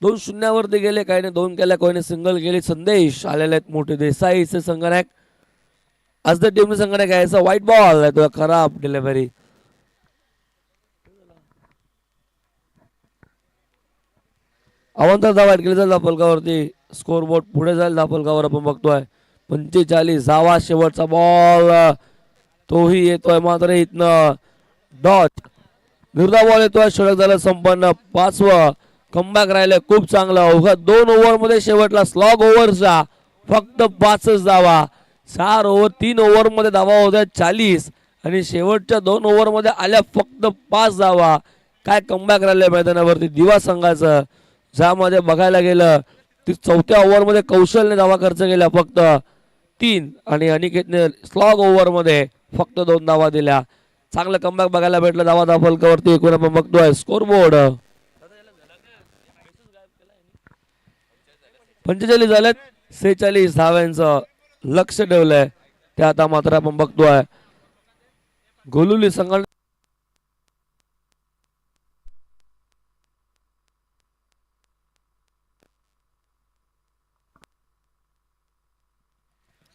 A: 2 शून्यावरती गेले. काहीने 2 केल्या, कोणी सिंगल केली. संदेश आलेले आहेत मोठे. देसाईचे संगणक आज तर टीमने संगणक घ्यायचा. व्हाईट बॉल आहे तो, खराब डिलिव्हरी. अवंतर धावा केली जाईल धापलकावरती. स्कोरबोर्ड पुढे जाईल धापलकावर आपण बघतोय. 45 धावा. शेवटचा बॉल तोही येतोय मात्र इथनं डॉट. निर्धा बॉल येतोय. षटक झालं संपन्न. 5वं कमबॅक राहिलं खूप चांगलं. अवघा 2 ओव्हर मध्ये शेवटला स्लॉग ओव्हरचा फक्त 5च धावा. 4 ओव्हर 3 ओव्हर मध्ये धावा होत्या 40 आणि शेवटच्या 2 ओव्हर मध्ये आल्या फक्त 5 धावा. काय कमबॅक राहिले मैदानावरती दिवा संघाचं. ज्यामध्ये बघायला गेलं ती 4थ्या ओव्हरमध्ये कौशलने धावा खर्च केला फक्त 3 आणि अनिकेतने स्लॉग ओव्हरमध्ये फक्त 2 धावा दिल्या. चांगलं कमबॅक बघायला भेटलं धावा धाफलकावरती. एकूण आपण बघतोय स्कोरबोर्ड 45 झालेत. 46 धाव्यांचं लक्ष ठेवलंय ते आता मात्र आपण बघतोय. गोलुली संघ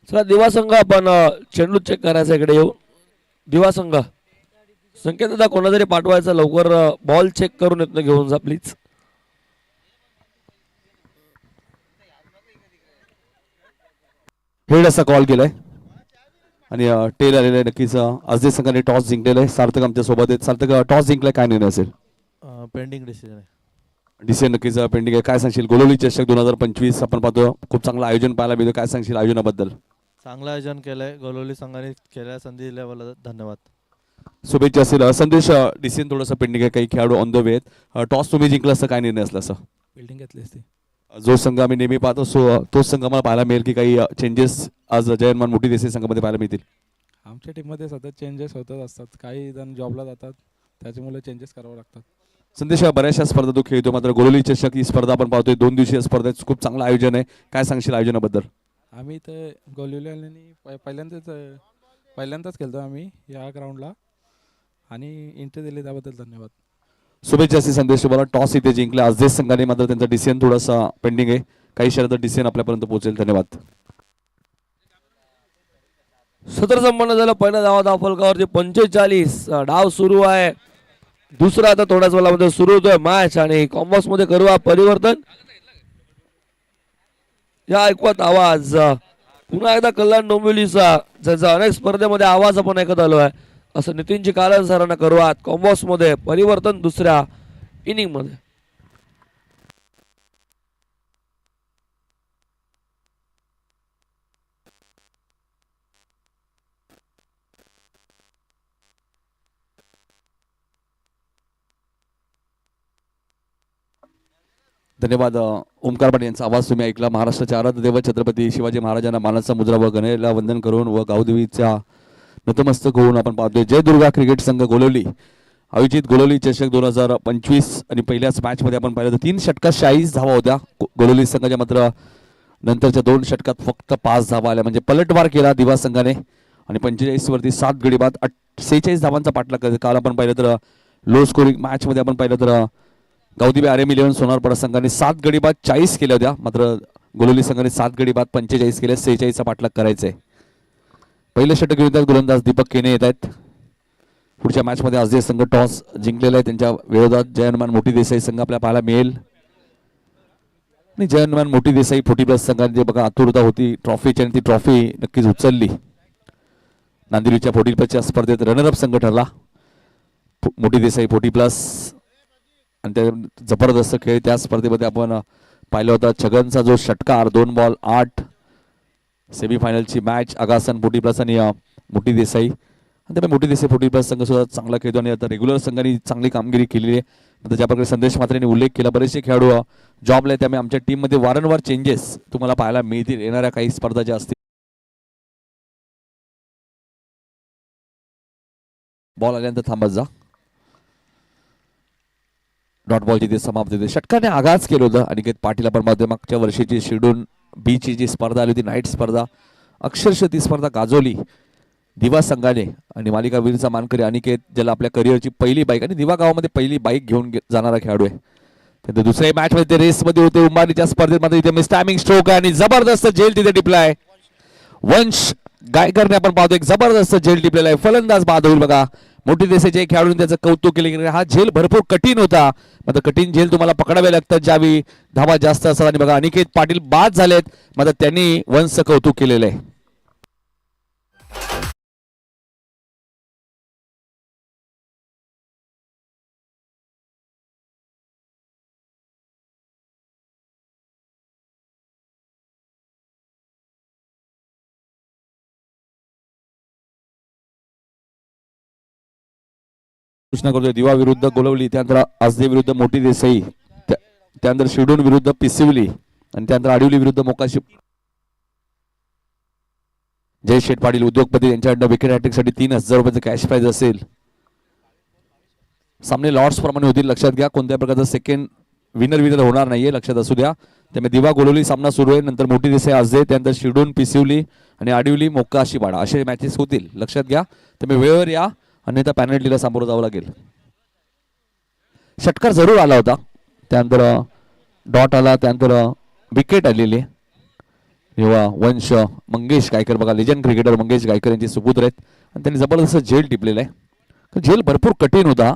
A: चला दिवा संघ आपण चेंडू चेक करायचा इकडे येऊ. दिवा संघ संकेत दादा कोणातरी पाठवायचा लवकर. बॉल चेक करून येत घेऊन जा प्लीज.
C: हेड असा कॉल केलाय आणि टेल आलेला आहे. नक्कीच अजय संघाने टॉस जिंकलेला आहे. सार्थक आमच्या सोबत आहेत. सार्थक टॉस जिंकलाय, काय निर्णय असेल?
B: पेंडिंग डिसिजन आहे.
C: डिसिजन नक्कीच पेंडिंग आहे. काय सांगशील गोलवली चषक 2025 आपण पाहतो खूप चांगलं आयोजन पाहायला मिळतं. काय सांगशील आयोजनाबद्दल?
B: चांगलं आयोजन केलंय. गोलवली संघाने केल्या संधी दिल्याबद्दल धन्यवाद.
C: शुभेच्छा असेल. संदेश डिसिजन थोडंसं पेंडिंग आहे. काही खेळाडू ऑन द वे आहेत. टॉस तुम्ही जिंकला असं काय निर्णय असला असं?
D: बिल्डिंग घेतली असती.
C: जो संघ आम्ही नेहमी पाहतो तोच संघ आम्हाला पाहायला मिळेल की काही चेंजेस आज जयमान मोठी देसाई संघामध्ये पाहायला मिळतील?
D: आमच्या टीममध्ये सतत चेंजेस होतच असतात. काही जण जॉबला जातात, त्याच्यामुळे चेंजेस करावं लागतात.
C: संदेश बऱ्याचशा स्पर्धा तू खेळतो, मात्र गोलवली चषक ही स्पर्धा आपण पाहतोय 2 दिवसीय स्पर्धा. खूप चांगलं आयोजन आहे. काय सांगशील आयोजनाबद्दल?
D: आम्ही इथे गोलिवली पहिल्यांदाच पहिल्यांदाच खेळतो आम्ही या ग्राउंडला आणि एंट्री दिली त्याबद्दल धन्यवाद.
C: शुभेच्छा असे संदेश तुम्हाला. टॉस इथे जिंकला आजदेश संघाने, मात्र त्यांचा डिसिजन थोडासा पेंडिंग आहे. काही शरद डिसिजन आपल्यापर्यंत पोहोचेल. धन्यवाद.
A: सत्र संपन्न झालं. पहिला धाव फलकावरती 45. डाव सुरू आहे. दुसरा आता थोड्याच वेळामध्ये सुरू होतोय मॅच आणि कॉम्बॉक्स मध्ये करू परिवर्तन. या ऐकवत आवाज पुन्हा एकदा कल्याण डोंबिवलीचा, ज्याचा अनेक स्पर्धेमध्ये आवाज आपण ऐकत आलो आहे, असं नितीनजी कालन सरांना करूयात. कॉम्बॉक्स मध्ये परिवर्तन दुसऱ्या इनिंग मध्ये.
C: धन्यवाद. ओमकार पाटील यांचा आवाज तुम्ही ऐकला. महाराष्ट्राचे आराध्य दैवत छत्रपती शिवाजी महाराजांना मानाचा मुद्रा व गणेला वंदन करून व गावदेवीचा नतमस्तक होऊन आपण पाहतोय जय दुर्गा क्रिकेट संघ गोलवली आयोजित गोलवली चषक 2025 आणि पहिल्याच मॅच मध्ये आपण पाहिलं तर 3 षटकात 40 धावा होत्या गोलवली संघाच्या, मात्र नंतरच्या 2 षटकात फक्त 5 धावा आल्या. म्हणजे पलटवार केला दिवा संघाने आणि 45 वरती 7 गडी बाद 46 धावांचा पाठलाग. काल आपण पाहिलं तर लो स्कोरिंग मॅच मध्ये आपण पाहिलं तर गावदेवी RM11 सोनारपाडा संघाने 7 गडी बाद 40 केल्या होत्या, मात्र गोलवली संघाने 7 गडी बाद 45 केल्या. 46 चा पाठलाग करायचा आहे. पहिलं षटक घेऊन येतात गोलंदाज दीपक केने येत आहेत. पुढच्या मॅच मध्ये आजदेश संघ टॉस जिंकलेला आहे. त्यांच्या विरोधात जय हनुमान मोठी देसाई संघ आपल्याला पाहायला मिळेल. आणि जय हनुमान मोठी देसाई 40+ संघाने जे बघा आतुरता होती ट्रॉफीची आणि ती ट्रॉफी नक्कीच उचलली. नांदिवलीच्या 40+ स्पर्धेत रनरअप संघ ठरला मोठी देसाई 40+. आणि त्या जबरदस्त खेळ त्या स्पर्धेमध्ये आपण पाहिला होता. छगनचा जो षटकार 2 बॉल 8 सेमीफायनलची मॅच आगासन 40+ आणि मोठी देसाई. आणि त्यामुळे मोठी देसाई 40+ संघ सुद्धा चांगला खेळतो आणि आता रेग्युलर संघाने चांगली कामगिरी केलेली आहे. आता ज्या प्रकारे संदेश म्हात्रेंनी उल्लेख केला बरेचसे खेळाडू जॉबला आहे, त्यामुळे आमच्या टीममध्ये वारंवार चेंजेस तुम्हाला पाहायला मिळतील येणाऱ्या काही स्पर्धा ज्या असतील. बॉल आल्यानंतर थांबत जा. डॉट बॉल जिथे समाप्त होते. षटकाने आगाज केलं होतं अनिकेत पाटील. आपण पाहतोय मागच्या वर्षीची शेड्यूल बीची जी स्पर्धा आली होती नाईट स्पर्धा, अक्षरशः ती स्पर्धा गाजवली दिवा संघाने आणि मालिकावीरचा मानकरी अनिकेत, ज्याला आपल्या करिअरची पहिली बाईक आणि दिवा गावामध्ये पहिली बाईक घेऊन जाणारा खेळाडू आहे. तर दुसऱ्या मॅच मध्ये ते रेस मध्ये होते उंबारीच्या स्पर्धेत, मध्ये इथे मिस टायमिंग स्ट्रोक आहे आणि जबरदस्त झेल तिथे टिपलाय. वंश गायकरने आपण पाहतो एक जबरदस्त झेल टिपलेला आहे. फलंदाज बाद होईल बघा. मोठी देशाचे खेळाडून त्याचं कौतुक केले. हा झेल भरपूर कठीण होता, मात्र कठीण झेल तुम्हाला पकडावे लागतात ज्यावेळी धावा जास्त असतात. आणि बघा अनिकेत पाटील बाद झालेत, मात्र त्यांनी वंशचं कौतुक केलेलं आहे. सूचना करतोय दिवा विरुद्ध गोलवली, त्यानंतर आजदे विरुद्ध मोठी देसाई, त्यानंतर शिवडून विरुद्ध पिसिवली आणि त्यानंतर आडिवली विरुद्ध मोकाशी. जय शेठ पाटील उद्योगपती यांच्याकडनं विकेट हॅट्रिक साठी 3000 रुपयाचं कॅश प्राइज असेल. सामने लॉर्ड्स प्रमाणे होतील, लक्षात घ्या. कोणत्या प्रकारचं सेकंड विनर होणार नाहीये, लक्षात असू द्या. त्यामुळे दिवा गोलवली सामना सुरू आहे, नंतर मोठी देसाई आजदे, त्यानंतर शिवडून पिसिवली आणि आडिवली मोकाशी पाडा असे मॅचेस होतील, लक्षात घ्या. त्यामुळे वेळेवर या, अन्यथा पॅनल्टीला सामोरं जावं लागेल. षटकार जरूर आला होता, त्यानंतर डॉट आला, त्यानंतर विकेट आलेली. तेव्हा वंश मंगेश गायकर बघा, लेजंड क्रिकेटर मंगेश गायकर यांचे सुपुत्र आहेत आणि त्यांनी जबरदस्त झेल टिपलेला आहे. झेल भरपूर कठीण होता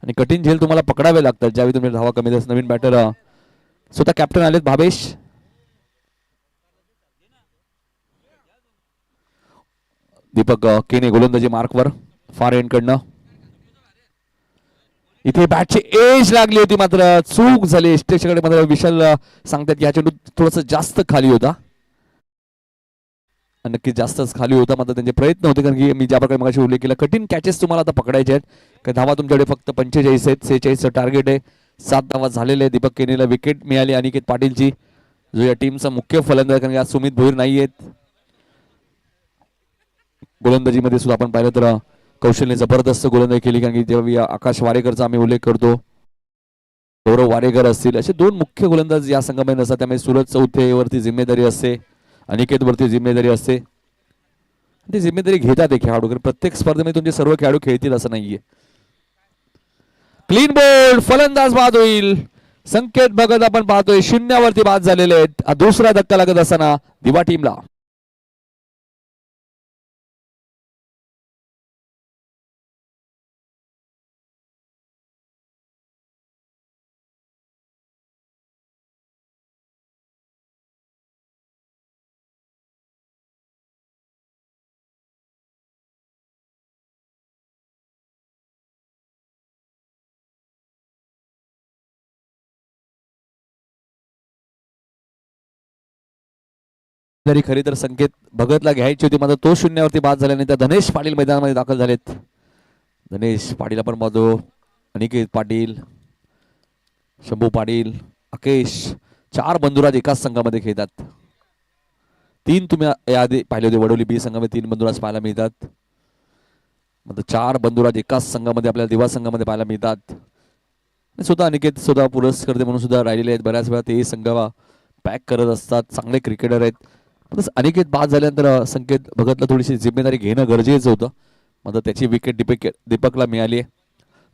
C: आणि कठीण झेल तुम्हाला पकडावे लागतात ज्यावेळी तुम्ही धावा कमी असतात. नवीन बॅटर स्वतः कॅप्टन आलेत भावेश. दीपक केने गोलंदाजी मार्कवर फार एंड कडनं. इथे बॅटची एज लागली होती, मात्र चूक झाली स्टेशकडे. मात्र विशाल सांगतात की ह्या चेंडू थोडस जास्त खाली होता, नक्की जास्तच खाली होता, मात्र त्यांचे प्रयत्न होते. कारण की मी ज्या प्रकारे मगाशी उल्लेख केला, कठीण कॅचेस तुम्हाला आता पकडायचे आहेत. काही धावा तुमच्याकडे फक्त 45 आहेत, 46चं टार्गेट आहे. 7 धावा झालेले आहे. दीपक केनेला विकेट मिळाली अनिकेत पाटीलची, जो या टीमचा मुख्य फलंदाज. कारण की आज सुमित भोईर नाही आहेत. गोलंदाजीमध्ये सुद्धा आपण पाहिलं तर कौशलने जबरदस्त गोलंदाजी केली. कारण की जेव्हा आकाश वारेकरचा आम्ही उल्लेख करतो, गौरव वारेकर असतील, असे 2 मुख्य गोलंदाज या संघामध्ये नसतात. त्यामुळे सूरज चौथे वरती जिम्मेदारी असते, अनिकेत वरती जिम्मेदारी असते. ती जिम्मेदारी घेतात हे खेळाडू, कारण प्रत्येक स्पर्धेमध्ये तुमचे सर्व खेळाडू खेळतील असं नाहीये. क्लीन बोल्ड, फलंदाज बाद होईल. संकेत भगत आपण पाहतोय शून्यावरती बाद झालेले आहेत. दुसरा धक्का लागत असताना दिवा टीमला. जरी खरी तर संकेत भगतला घ्यायची होती, मात्र तो शून्यावरती बाद झाल्याने त्या धनेश पाटील मैदानामध्ये दाखल झालेत. धनेश पाटील आपण पाहतो, अनिकेत पाटील, शंभू पाटील, अकेश, 4 बंधुराज एकाच संघामध्ये खेळतात. 3 तुम्ही याआधी पाहिले होते, वडोली बी संघामध्ये 3 बंधुराज पाहायला मिळतात. मात्र 4 बंधुराज एकाच संघामध्ये आपल्याला दिवा संघामध्ये पाहायला मिळतात. सुद्धा अनिकेत सुद्धा पुरस्कर्ते म्हणून सुद्धा राहिलेले आहेत. बऱ्याच वेळा ते संघ पॅक करत असतात. चांगले क्रिकेटर आहेत. अनिकेत बाद झाल्यानंतर संकेत भगतला थोडीशी जिम्मेदारी घेणं गरजेचं होतं. मात्र त्याची विकेट दीपकला मिळाली आहे.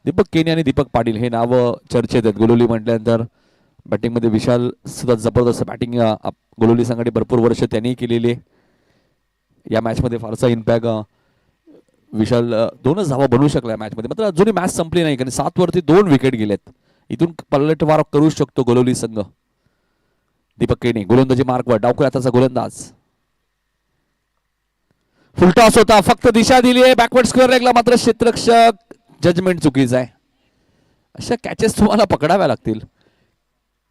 C: दीपक केनी आणि दीपक पाटील हे नाव चर्चेत आहेत. गोलोली म्हटल्यानंतर बॅटिंगमध्ये विशाल सुद्धा जबरदस्त बॅटिंग गोलोली संघाने भरपूर वर्ष त्यांनी केलेली आहे. या मॅचमध्ये फारसा इम्पॅक्ट विशाल 2च धावा बनवू शकला मॅचमध्ये. मात्र अजूनही मॅच संपली नाही, कारण 7 वरती 2 विकेट गेलेत. इथून पलटवार करू शकतो गोलोली संघ. दीपक केनी गोलंदाजी मार्कवर, डावखुऱ्या हाताचा गोलंदाज. फुलटॉस होता, फक्त दिशा दिली आहे बॅकवर्ड स्क्वेअर लेगला, मात्र क्षेत्ररक्षक जजमेंट चुकीचं आहे. अशा कॅचेस तुम्हाला पकडाव्या लागतील.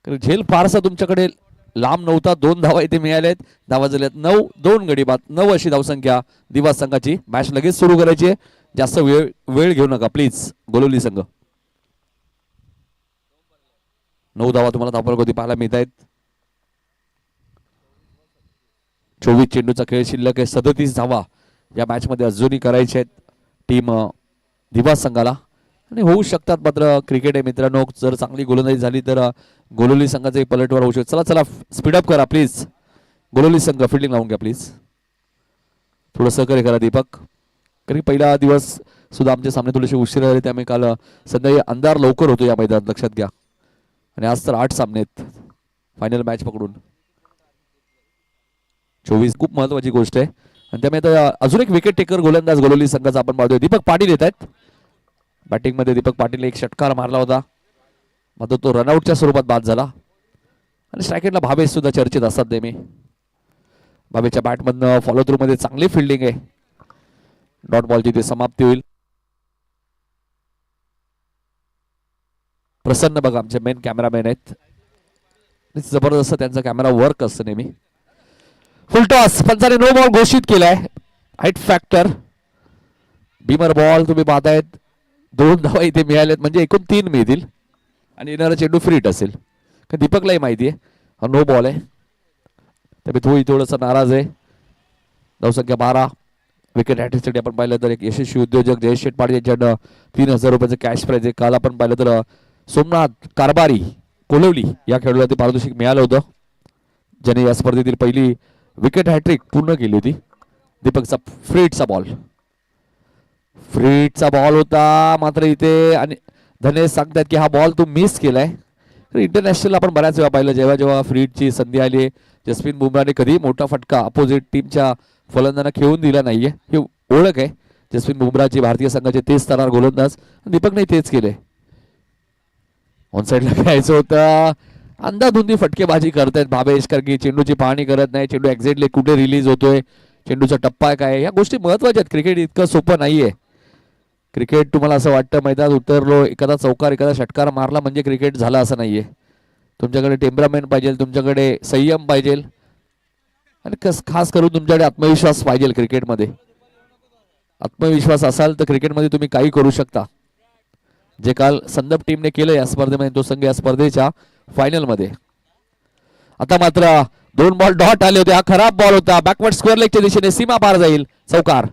C: झेल फारसा तुमच्याकडे लांब नव्हता. 2 धावा इथे मिळाल्यात. धावा झाल्यात 9, 2 गडी बाद, 9 अशी धावसंख्या दिवा संघाची. मॅच लगेच सुरू करायची आहे. जास्त वेळ घेऊ नका प्लीज गोलोली संघ. 9 धावा तुम्हाला धावफलकावरती पाहायला मिळत आहेत. 24 चेंडूचा खेळ शिल्लक आहे. 37 धावा या मॅच मध्ये अजूनही करायचे आहेत टीम दिवा संघाला, आणि होऊ शकतात. मात्र क्रिकेट आहे मित्रांनो, जर चांगली गोलंदाजी झाली तर गोलोली संघाचे पलटवार होऊ शकतो. चला स्पीडअप करा प्लीज गोलोली संघ. फिल्डिंग लावून घ्या प्लीज. थोडं सहकार्य करा दीपक. कारण पहिला दिवस सुद्धा आमचे सामने थोडेसे उशिरा झाले, त्यामुळे काल संध्याकाळी अंधार लवकर होतो या मैदानात, लक्षात घ्या. आणि आज तर 8 सामने आहेत फायनल मॅच पकडून. 24 खूप महत्वाची गोष्ट आहे. आणि त्यामुळे आता अजून एक विकेट टेकर गोलंदाज गोलोली संघाचा आपण पाहतोय. दीपक पाटील येत आहेत बॅटिंग मध्ये. दीपक पाटील एक षटकार मारला होता, मात्र तो रनआउटच्या स्वरूपात बाद झाला. आणि स्ट्रायकेटला भावेश सुद्धा चर्चेत असतात नेहमी. भावेशच्या बॅटमधनं फॉलो थ्रू मध्ये चांगली फिल्डिंग आहे. डॉट बॉलची ते समाप्ती होईल. प्रसन्न बघा आमचे मेन कॅमेरामॅन आहेत, जबरदस्त त्यांचा कॅमेरा वर्क असतं नेहमी. फुलटॉस, पंचाने नो बॉल घोषित केलाय. हाईट फॅक्टर बीमर बॉल तुम्ही पाहतायत. 2 धावा इथे मिळाल्यात, म्हणजे एकूण 3 मिळतील. आणि येणारा चेंडू फ्रीट असेल, कारण दीपकलाही माहिती आहे हा नो बॉल आहे. त्यामुळे तो थोडासा नाराज आहे. धावसंख्या 12. विकेट हॅट्रिकसाठी आपण पाहिलं तर एक यशस्वी उद्योजक जयेश शेठ पाटील यांच्याकडं 3000 रुपयाचं कॅश प्राइज आहे. काल आपण पाहिलं तर सोमनाथ कारभारी कोलवली या खेळाडूला ते पारितोषिक मिळालं होतं, ज्याने या स्पर्धेतील पहिली विकेट हॅट्रिक पूर्ण केली होती. दीपकचा फ्रीटचा बॉल होता, मात्र इथे आणि धनेश सांगतात की हा बॉल तू मिस केलाय. इंटरनॅशनल आपण बऱ्याच वेळा पाहिलं, जेव्हा जेव्हा फ्रीटची संधी आली, जसप्रीत बुमराहने कधी मोठा फटका अपोजिट टीमच्या फलंदाजांना खेळून दिला नाहीये. ही ओळख आहे जसप्रीत बुमराहची, भारतीय संघाचे तेच तरार गोलंदाज. दीपकने तेच केले. ऑन साईडला खेळायचं होतं. अंधाधुंदी फटकेबाजी करतायत भावेश, कारण की चेंडूची पाहणी करत नाही. चेंडू एक्झॅक्टली कुठे रिलीज होतोय, चेंडूचा टप्पा काय, या गोष्टी महत्वाच्या आहेत. क्रिकेट इतकं सोपं नाहीये. क्रिकेट तुम्हाला असं वाटतं मैदानात उतरलो, एखादा चौकार एखादा षटकार मारला म्हणजे क्रिकेट झाला, असं नाहीये. तुमच्याकडे टेम्परामेंट पाहिजे, तुमच्याकडे संयम पाहिजे, आणि खास करून तुमच्याकडे आत्मविश्वास पाहिजे. क्रिकेटमध्ये आत्मविश्वास असाल तर क्रिकेटमध्ये तुम्ही काही करू शकता, जे काल संदप टीमने केलं या स्पर्धेमध्ये. तो संघ या स्पर्धेच्या फायनल मध्ये. आता मात्र 2 बॉल डॉट आले होते. हा खराब बॉल होता, बॅकवर्ड स्क्वेअर लेगच्या दिशेने सीमा पार जाईल, चौकार.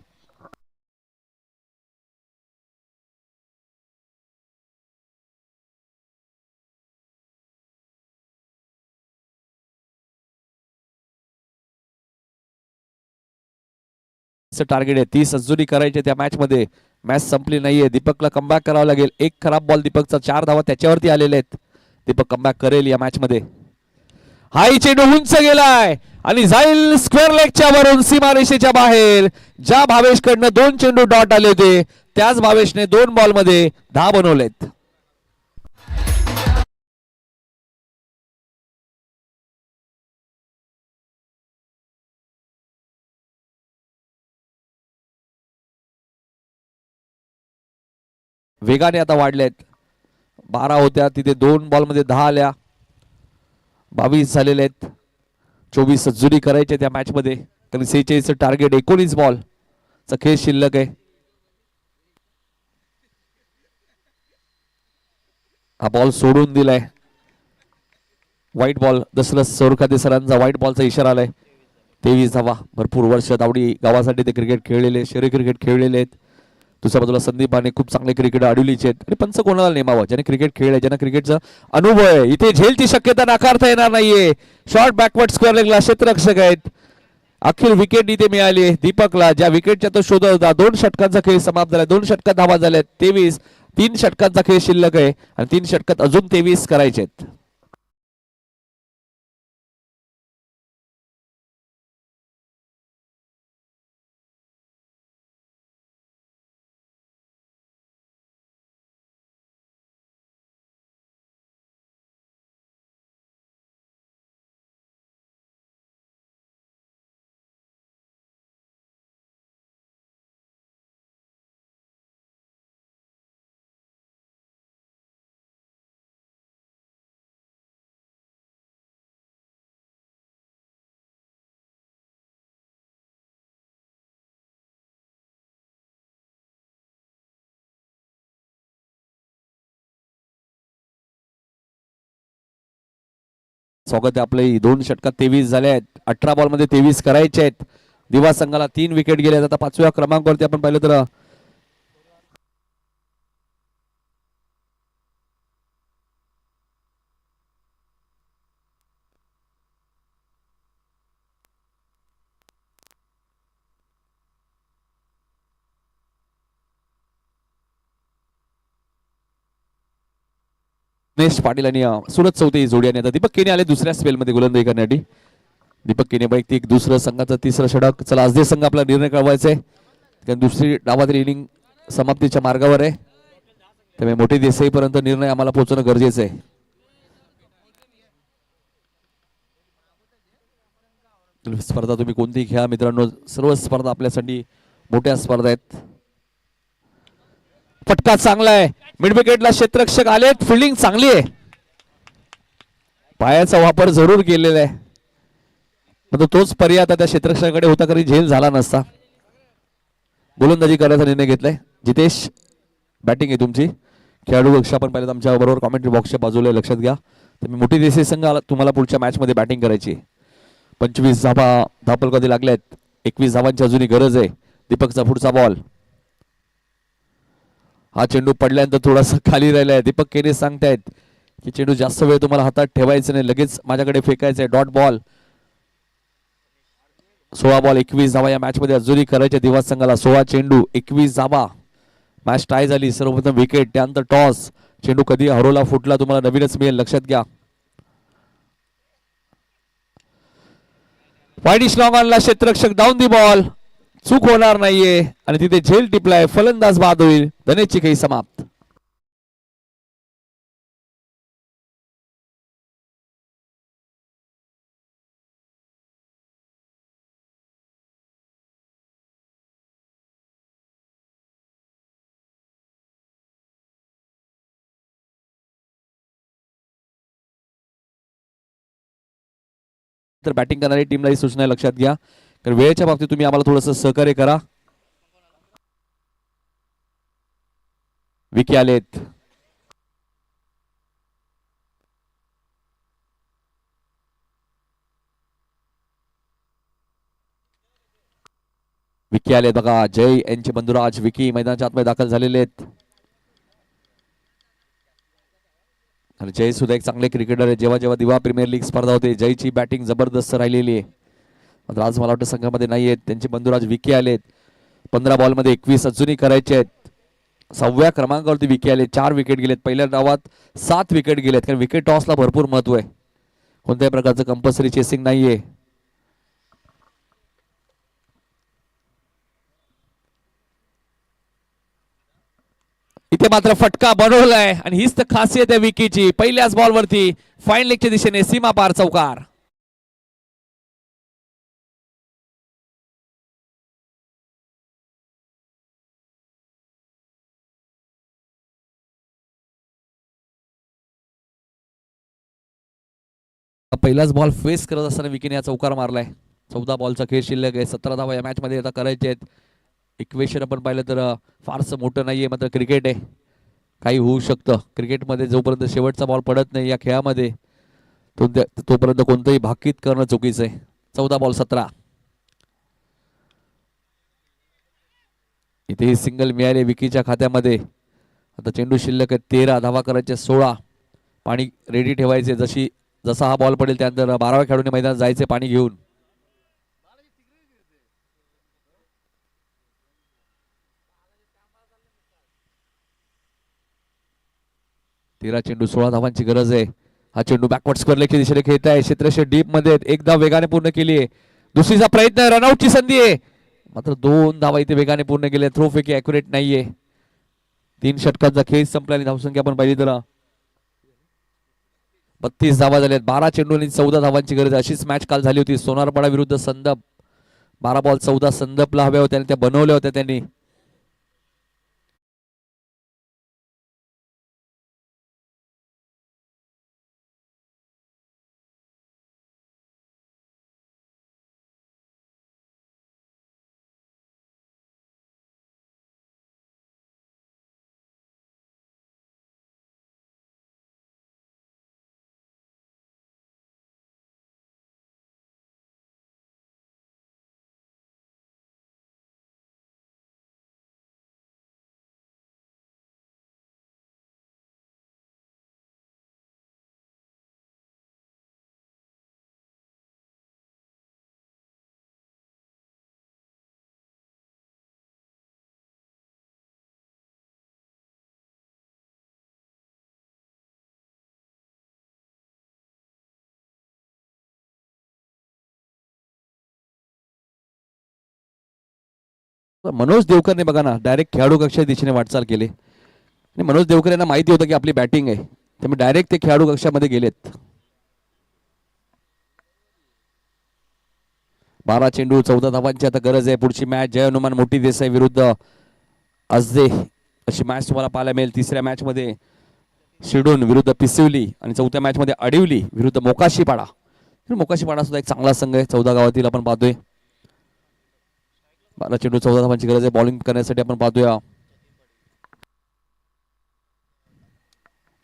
C: चं टार्गेट आहे. 30 अजूनही करायचे त्या मॅच मध्ये. मॅच संपली नाहीये. दीपकला कमबॅक करावं लागेल. एक खराब बॉल दीपकचा, 4 धावा त्याच्यावरती आलेले आहेत. दीपक कमबॅक करेल या मॅच मध्ये. हाई चेंडू उंच गेलाय आणि जाईल स्क्वेअर लेगच्या वरून सीमारेषेच्या बाहेर. ज्या भावेशकडनं 2 चेंडू डॉट आले होते त्याच भावेशने 2 बॉल मध्ये 10 बनवलेत. वेगाने आता वाढलेत. 12 होत्या तिथे 2 बॉल मध्ये 10 आल्या. 22 झालेले आहेत. 24 अजूनही करायचे त्या मॅच मध्ये. कारण 46 टार्गेट. 19 बॉल चा खेळ शिल्लक आहे. हा बॉल सोडून दिलाय. White ball. दसरथ सोरखाते सरांचा व्हाईट बॉलचा इशारा आलाय. 23 धावा. भरपूर वर्ष दावडी गावासाठी ते क्रिकेट खेळलेले, शहरी क्रिकेट खेळलेले आहेत. दुसऱ्या बाजूला संदीप बाने खूप चांगले क्रिकेट आडुलीचे आहेत. आणि पंच कोणाला नेमावं? ज्याने क्रिकेट खेळले, ज्यांना क्रिकेटचा अनुभव आहे. इथे झेलची शक्यता नाकारता येणार नाहीये. शॉर्ट बॅकवर्ड स्क्वेअर लेगला क्षेत्ररक्षक आहेत. अखेर विकेट इथे मिळाली दीपकला. ज्या विकेटच्या तो शोधत होता. 2 षटकांचा खेळ समाप्त झाला. 2 षटकात धावा झाल्यात 23. 3 षटकांचा खेळ शिल्लक आहे आणि 3 षटकात अजून 23 करायचे आहेत. स्वागत आहे आपले. 2 षटकात 23 झाले आहेत. 18 बॉल मध्ये 23 करायचे आहेत. दिवा संघाला 3 विकेट गेले. आता 5व्या क्रमांकावरती आपण पाहिलं तर दिनेश पाटील आणि सुरत चौथे जोडी. आणि आता दीपक केने आले दुसऱ्या स्पेलमध्ये गोलंदाजी करण्यासाठी. दीपक केने वैयक्तिक दुसरं, संघाचं 3रं षटक. चला आज संघ आपला निर्णय कळवायचा आहे. कारण दुसरी डावातील इनिंग समाप्तीच्या मार्गावर आहे. त्यामुळे मोठे देसाईपर्यंत निर्णय आम्हाला पोहोचणं गरजेचं आहे. स्पर्धा तुम्ही कोणतीही खेळा मित्रांनो, सर्व स्पर्धा आपल्यासाठी मोठ्या स्पर्धा आहेत. फटका चांगला आहे. मिड विकेटला क्षेत्ररक्षक आलेत. फिल्डिंग चांगली आहे. पायाचा वापर जरूर केलेला आहे. पण तोच पर्याय आता त्या क्षेत्ररक्षकाकडे होता, कधी झेल झाला नसता. गोलंदाजी करायचा निर्णय घेतलाय. जितेश बॅटिंग आहे तुमची. खेळाडू कक्ष आपण पाहिलं आमच्या बरोबर कॉमेंट्री बॉक्सच्या बाजूला लक्षात घ्या. तुम्ही मोठी देसाई संघ तुम्हाला पुढच्या मॅच मध्ये बॅटिंग करायची. 25 धापल कधी लागल्यात. 21 धावांची अजूनही गरज आहे. दीपकचा पुढचा बॉल. हा चेंडू पडल्यानंतर थोडासा खाली राहिलाय. दीपक केने सांगतायत की चेंडू जास्त वेळ तुम्हाला हातात ठेवायचं नाही, लगेच माझ्याकडे फेकायचंय. Dot ball. 16 बॉल 21 धावा या मॅच मध्ये अजूनही करायच्या दिवा संघाला. 16 चेंडू 21 धावा. मॅच टाय झाली. सर्वप्रथम विकेट, त्यानंतर टॉस. चेंडू कधी हरवला फुटला तुम्हाला नवीनच मिळेल, लक्षात घ्या. वाईडिश लॉंग ऑनला क्षेत्ररक्षक डाऊन दी बॉल. चूक होणार नाहीये आणि तिथे झेल टिपलाय. फलंदाज बाद होईल. धनेची काही समाप्त. तर बॅटिंग करणारी टीमला ही सूचना लक्षात घ्या, कारण वेळेच्या बाबतीत तुम्ही आम्हाला थोडंसं सहकार्य करा. विकी आलेत. विकी आले बघा. जय यांचे बंधुराज विकी मैदानाच्या आतमध्ये दाखल झालेले आहेत. आणि जय सुद्धा एक चांगले क्रिकेटर आहे. जेव्हा जेव्हा दिवा प्रीमियर लीग स्पर्धा होते जयची बॅटिंग जबरदस्त राहिलेली आहे. मात्र आज मला वाटतं संघामध्ये नाही आहेत. त्यांचे बंधुराज विकी आलेत. 15 बॉलमध्ये 21 अजूनही करायचे आहेत. 6व्या क्रमांकावरती विकेट आले. 4 विकेट गेलेत. पहिल्या डावात 7 विकेट गेलेत. कारण विकेट टॉसला भरपूर महत्व आहे. कोणत्याही प्रकारचं कंपल्सरी चेसिंग नाहीये. इथे मात्र फटका बनवलाय आणि हीच तर खासियत आहे विकीची. पहिल्याच बॉलवरती फाईन लेगच्या दिशेने सीमा पार चौकार. पहिलाच बॉल फेस करत असताना विकीने हा चौकार मारलाय. 14 बॉलचा खेळ शिल्लक आहे. 17 धावा या मॅच मध्ये आता करायचे आहेत. इक्वेशन आपण पाहिलं तर फारसं मोठं नाहीये, मात्र क्रिकेट आहे, काही होऊ शकतं. क्रिकेटमध्ये जोपर्यंत शेवटचा बॉल पडत नाही या खेळामध्ये तोपर्यंत कोणतंही भाकीत करणं चुकीचं आहे. 14 बॉल 17. इथेही सिंगल मिळाले विकीच्या खात्यामध्ये. आता चेंडू शिल्लक आहे 13, धावा करायचे 16. पाणी रेडी ठेवायचे. जसा हा बॉल पडेल त्यानंतर 12व्या खेळाडूने मैदानात जायचे पाणी घेऊन. तेरा चेंडू 16 धावांची गरज आहे. हा चेंडू बॅकवर्ड स्क्वेअर लेगच्या दिशेने खेळत आहे. क्षेत्रक्षक डीप मध्ये एकदा वेगाने पूर्ण केली आहे. दुसरीचा प्रयत्न, रनआउटची संधी आहे, मात्र 2 धावा इथे वेगाने पूर्ण केले. थ्रो फेकी ॲक्युरेट नाहीये. 3 षटकांचा खेळ संपला आणि धावसंख्या आपण पाहिली तर 32 धावा झाल्यात. 12 चेंडू आणि 14 धावांची गरज. अशीच मॅच काल झाली होती सोनारपाडा विरुद्ध संदप. 12 बॉल 14 संदपला हव्या होत्या आणि त्या बनवल्या होत्या त्यांनी. मनोज देवकरने बघा ना डायरेक्ट खेळाडू कक्षाच्या दिशेने वाटचाल केली आणि मनोज देवकर यांना माहिती होतं की आपली बॅटिंग आहे, त्यामुळे डायरेक्ट ते खेळाडू कक्षामध्ये गेलेत. 12 चेंडू 14 धावांची आता गरज आहे. पुढची मॅच जय हनुमान मोठी देसाई विरुद्ध अजदे अशी मॅच तुम्हाला पाहायला मिळेल. तिसऱ्या मॅच मध्ये शिडून विरुद्ध पिसिवली आणि चौथ्या मॅच मध्ये अडिवली विरुद्ध मोकाशीपाडा. मोकाशीपाडा सुद्धा एक चांगला संघ आहे. 14 गावातील आपण पाहतोय. 12 चेंडू 14 धावांची गरज आहे. बॉलिंग करण्यासाठी आपण पाहतोय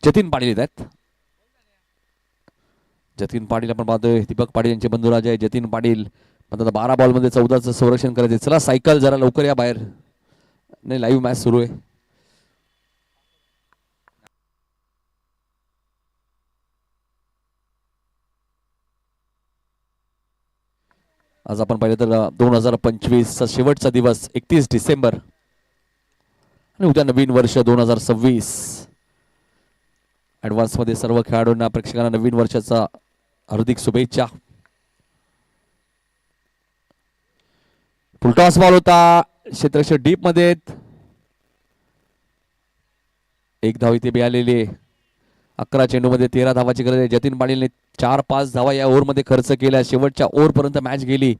C: जतीन पाटील आहेत. जतीन पाटील आपण पाहतोय. दीपक पाटील यांचे बंधुराज आहे जतीन पाटील. आता 12 बॉल मध्ये 14चं संरक्षण करायचे. चला सायकल जरा लवकर या बाहेर, नाही लाईव्ह मॅच सुरू आहे. आज आपण पाहिलं तर 2025 चा शेवटचा दिवस 31 डिसेंबर आणि उद्या नवीन वर्ष 2026. ऍडव्हान्स मध्ये सर्व खेळाडूंना प्रेक्षकांना नवीन वर्षाचा हार्दिक शुभेच्छा. फुलटॉस बॉल होता क्षेत्रक्षक डीप मध्ये. एक धाव इथे मिळालेली आहे. 11 चेंडू मध्ये 13 धावाची गरज आहे. जतीन पाटीलने 4-5 धावा या ओव्हर मध्ये खर्च केल्या. शेवटच्या ओव्हर पर्यंत मॅच गेली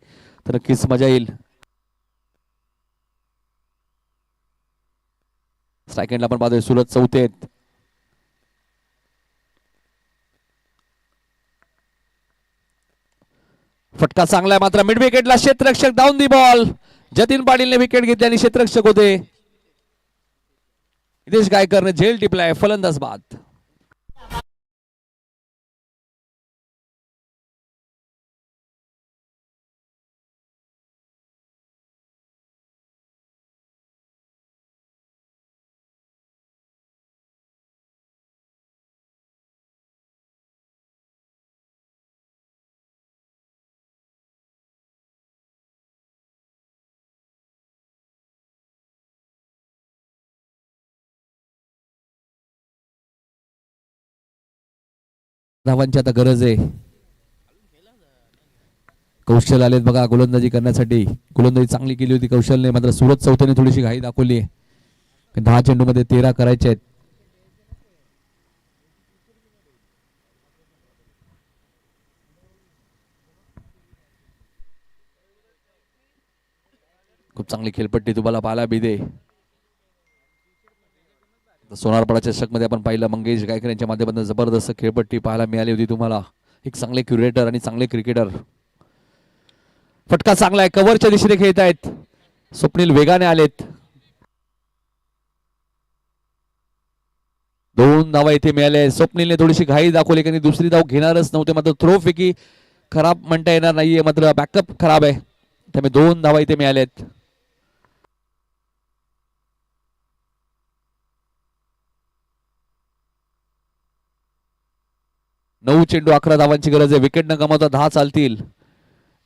C: तर नक्कीच मजा येईल. स्ट्राईक एंडला आपण पाहतोय सुरत चौथेत. फटका चांगला आहे, मात्र मिड विकेटला क्षेत्ररक्षक डाऊन दी बॉल. जतीन पाटीलने विकेट घेतली आणि क्षेत्ररक्षक होते नितेश गायकरने झेल टिपलाय. फलंदाज बाद. धावांची आता गरज आहे. कौशल आलेत बघा गोलंदाजी करण्यासाठी. गोलंदाजी चांगली केली होती कौशलने, मात्र सुरत चौथ्याने थोडीशी घाई दाखवली आहे. 10 चेंडूमध्ये 13 करायचे आहेत. खूप चांगली खेळपट्टी तुम्हाला पाहायला मिळते. सोनारपाडा चषक मध्ये आपण पाहिलं मंगेश गायकर यांच्या माध्यमातून जबरदस्त खेळपट्टी पाहायला मिळाली होती तुम्हाला. एक चांगले क्युरेटर आणि चांगले क्रिकेटर. फटका चांगला आहे, कव्हरच्या दिशेने खेळत आहेत. स्वप्नील वेगाने आलेत. 2 धावा इथे मिळाल्या. स्वप्नीलने थोडीशी घाई दाखवली कारण दुसरी धाव घेणारच नव्हते, मात्र थ्रो फेकी खराब म्हणता येणार नाहीये, मात्र बॅकअप खराब आहे, त्यामुळे 2 धावा इथे मिळाल्यात. 9 चेंडू 11 धावांची गरज आहे. विकेट न गमावता 10 चालतील.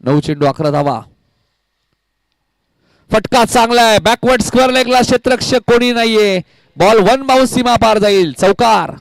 C: 9 चेंडू 11 धावा. फटका चांगला आहे, बॅकवर्ड स्क्वेअर लेगला क्षेत्ररक्षक कोणी नाहीये. बॉल 1 बाउन्स सीमा पार जाईल. चौकार.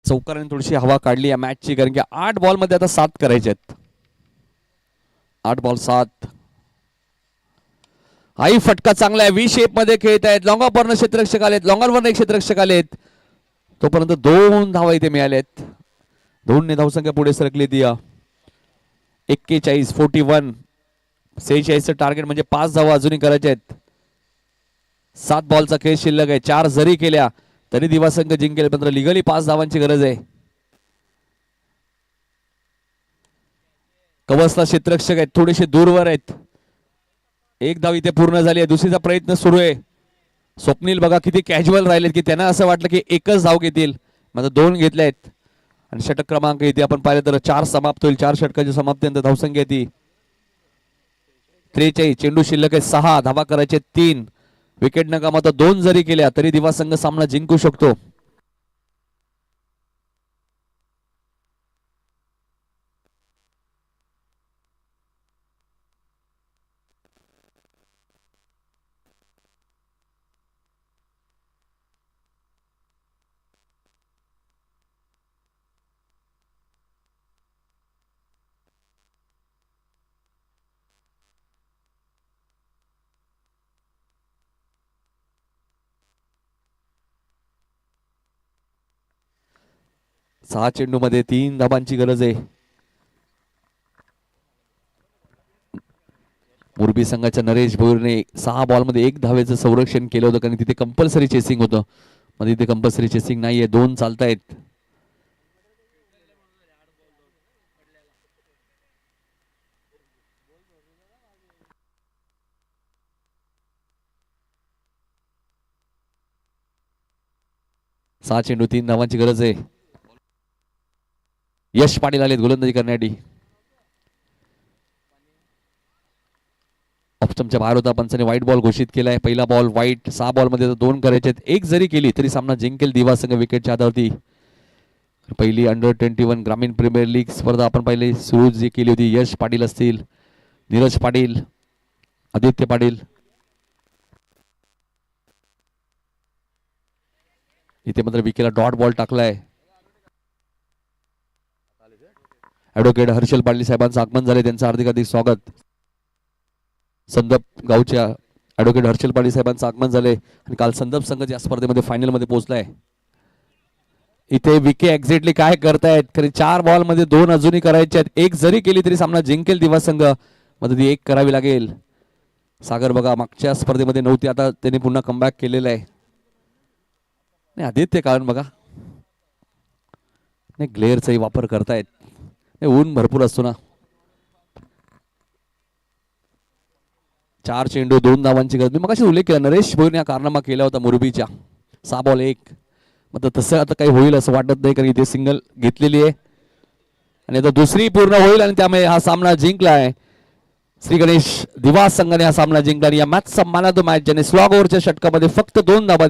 C: चौकाराने थोडीशी हवा काढली या मॅचची, कारण की 8 बॉल मध्ये आता 7 करायचे आहेत. 8 बॉल 7. हाही फटका चांगला आहे. व्ही शेप मध्ये खेळत आहेत. लॉंग ऑफ वरनं क्षेत्ररक्षक आलेत. लॉंग ऑन वरनं एक क्षेत्ररक्षक आलेत. तोपर्यंत 2 धावा इथे मिळालेत. 2 ने धावसंख्या पुढे सरकली ती. 41 41 46 टार्गेट म्हणजे 5 धावा अजूनही करायचे आहेत. 7 बॉलचा खेळ शिल्लक आहे. 4 जरी केल्या तरी दिवासंघ जिंकेल, मात्र लिगली 5 धावांची गरज आहे. कवसला क्षेत्ररक्षक आहेत, थोडेसे दूरवर आहेत. 1 धाव इथे पूर्ण झाली आहे. दुसरीचा प्रयत्न सुरू आहे. स्वप्नील बघा किती कॅज्युअल राहिलेत की त्यांना असं वाटलं की एकच धाव घेतील, मात्र 2 घेतले आहेत. आणि षटक क्रमांक इथे आपण पाहिलं तर 4 समाप्त होईल. 4 षटकाची समाप्तीनंतर धावसंख्या येते 43. चेंडू शिल्लक आहे 6 धावा करायचे 3. विकेट न गमावता 2 जरी केल्या तरी दिवासंघ सामना जिंकू शकतो. सहा चेंडू मध्ये 3 धाबांची गरज आहे. मोरबी संघाच्या नरेश भोईरने 6 बॉल मध्ये 1 धावेचं संरक्षण केलं होतं, कारण तिथे कंपल्सरी चेसिंग होतं. मध्ये तिथे कंपल्सरी चेसिंग नाहीये. 2 चालतायत. सहा चेंडू 3 धावांची गरज आहे. यश पाटील आलेत गोलंदाजी करण्यासाठी. ऑप्शनच्या बाहेर होता, पंचाने व्हाईट बॉल घोषित केलाय. पहिला बॉल व्हाईट. 6 बॉल मध्ये 2 करायचे आहेत. 1 जरी केली तरी सामना जिंकेल दिवासंघ विकेटच्या आधारती. पहिली अंडर-21 ग्रामीण प्रीमियर लीग स्पर्धा आपण पाहिली सुरू जी केली होती. यश पाटील असतील, नीरज पाटील, आदित्य पाटील. इथे मात्र विकेला डॉट बॉल टाकलाय. ऍडव्होकेट हर्षल पाटील साहेबांचं आगमन झाले, त्यांचं हार्दिक स्वागत. संदप गावच्या ऍडव्होकेट हर्षल पाटील साहेबांचं आगमन झाले आणि काल संदप संघ या स्पर्धेमध्ये फायनल मध्ये पोहोचलाय. इथे विके एक्झॅक्टली काय करतायत, खरी 4 बॉल मध्ये 2 अजूनही करायचे आहेत. 1 जरी केली तरी सामना जिंकेल दिवासंघ, मध्ये ती 1 करावी लागेल. सागर बघा मागच्या स्पर्धेमध्ये नव्हती, आता त्यांनी पुन्हा कमबॅक केलेला आहे. नाही आदित्य कारण बघा नाही ग्लेअरचाही वापर करतायत. ऊन भरपूर असतो ना. 4 चेंडू 2 धावांची गरज. मी मगाशी उल्लेख केला नरेश भोईरने हा कारनामा केला होता मोरबीच्या. 6 बॉल 1. मग तसं आता काही होईल असं वाटत नाही, कारण इथे सिंगल घेतलेली आहे आणि आता दुसरी पूर्ण होईल आणि त्यामुळे हा सामना जिंकला आहे. श्री गणेश दिवा संघाने हा सामना जिंकला आणि या मॅचचा मॅन ऑफ द मॅच ज्याने स्लॉग ओव्हरच्या षटकामध्ये फक्त 2 धावा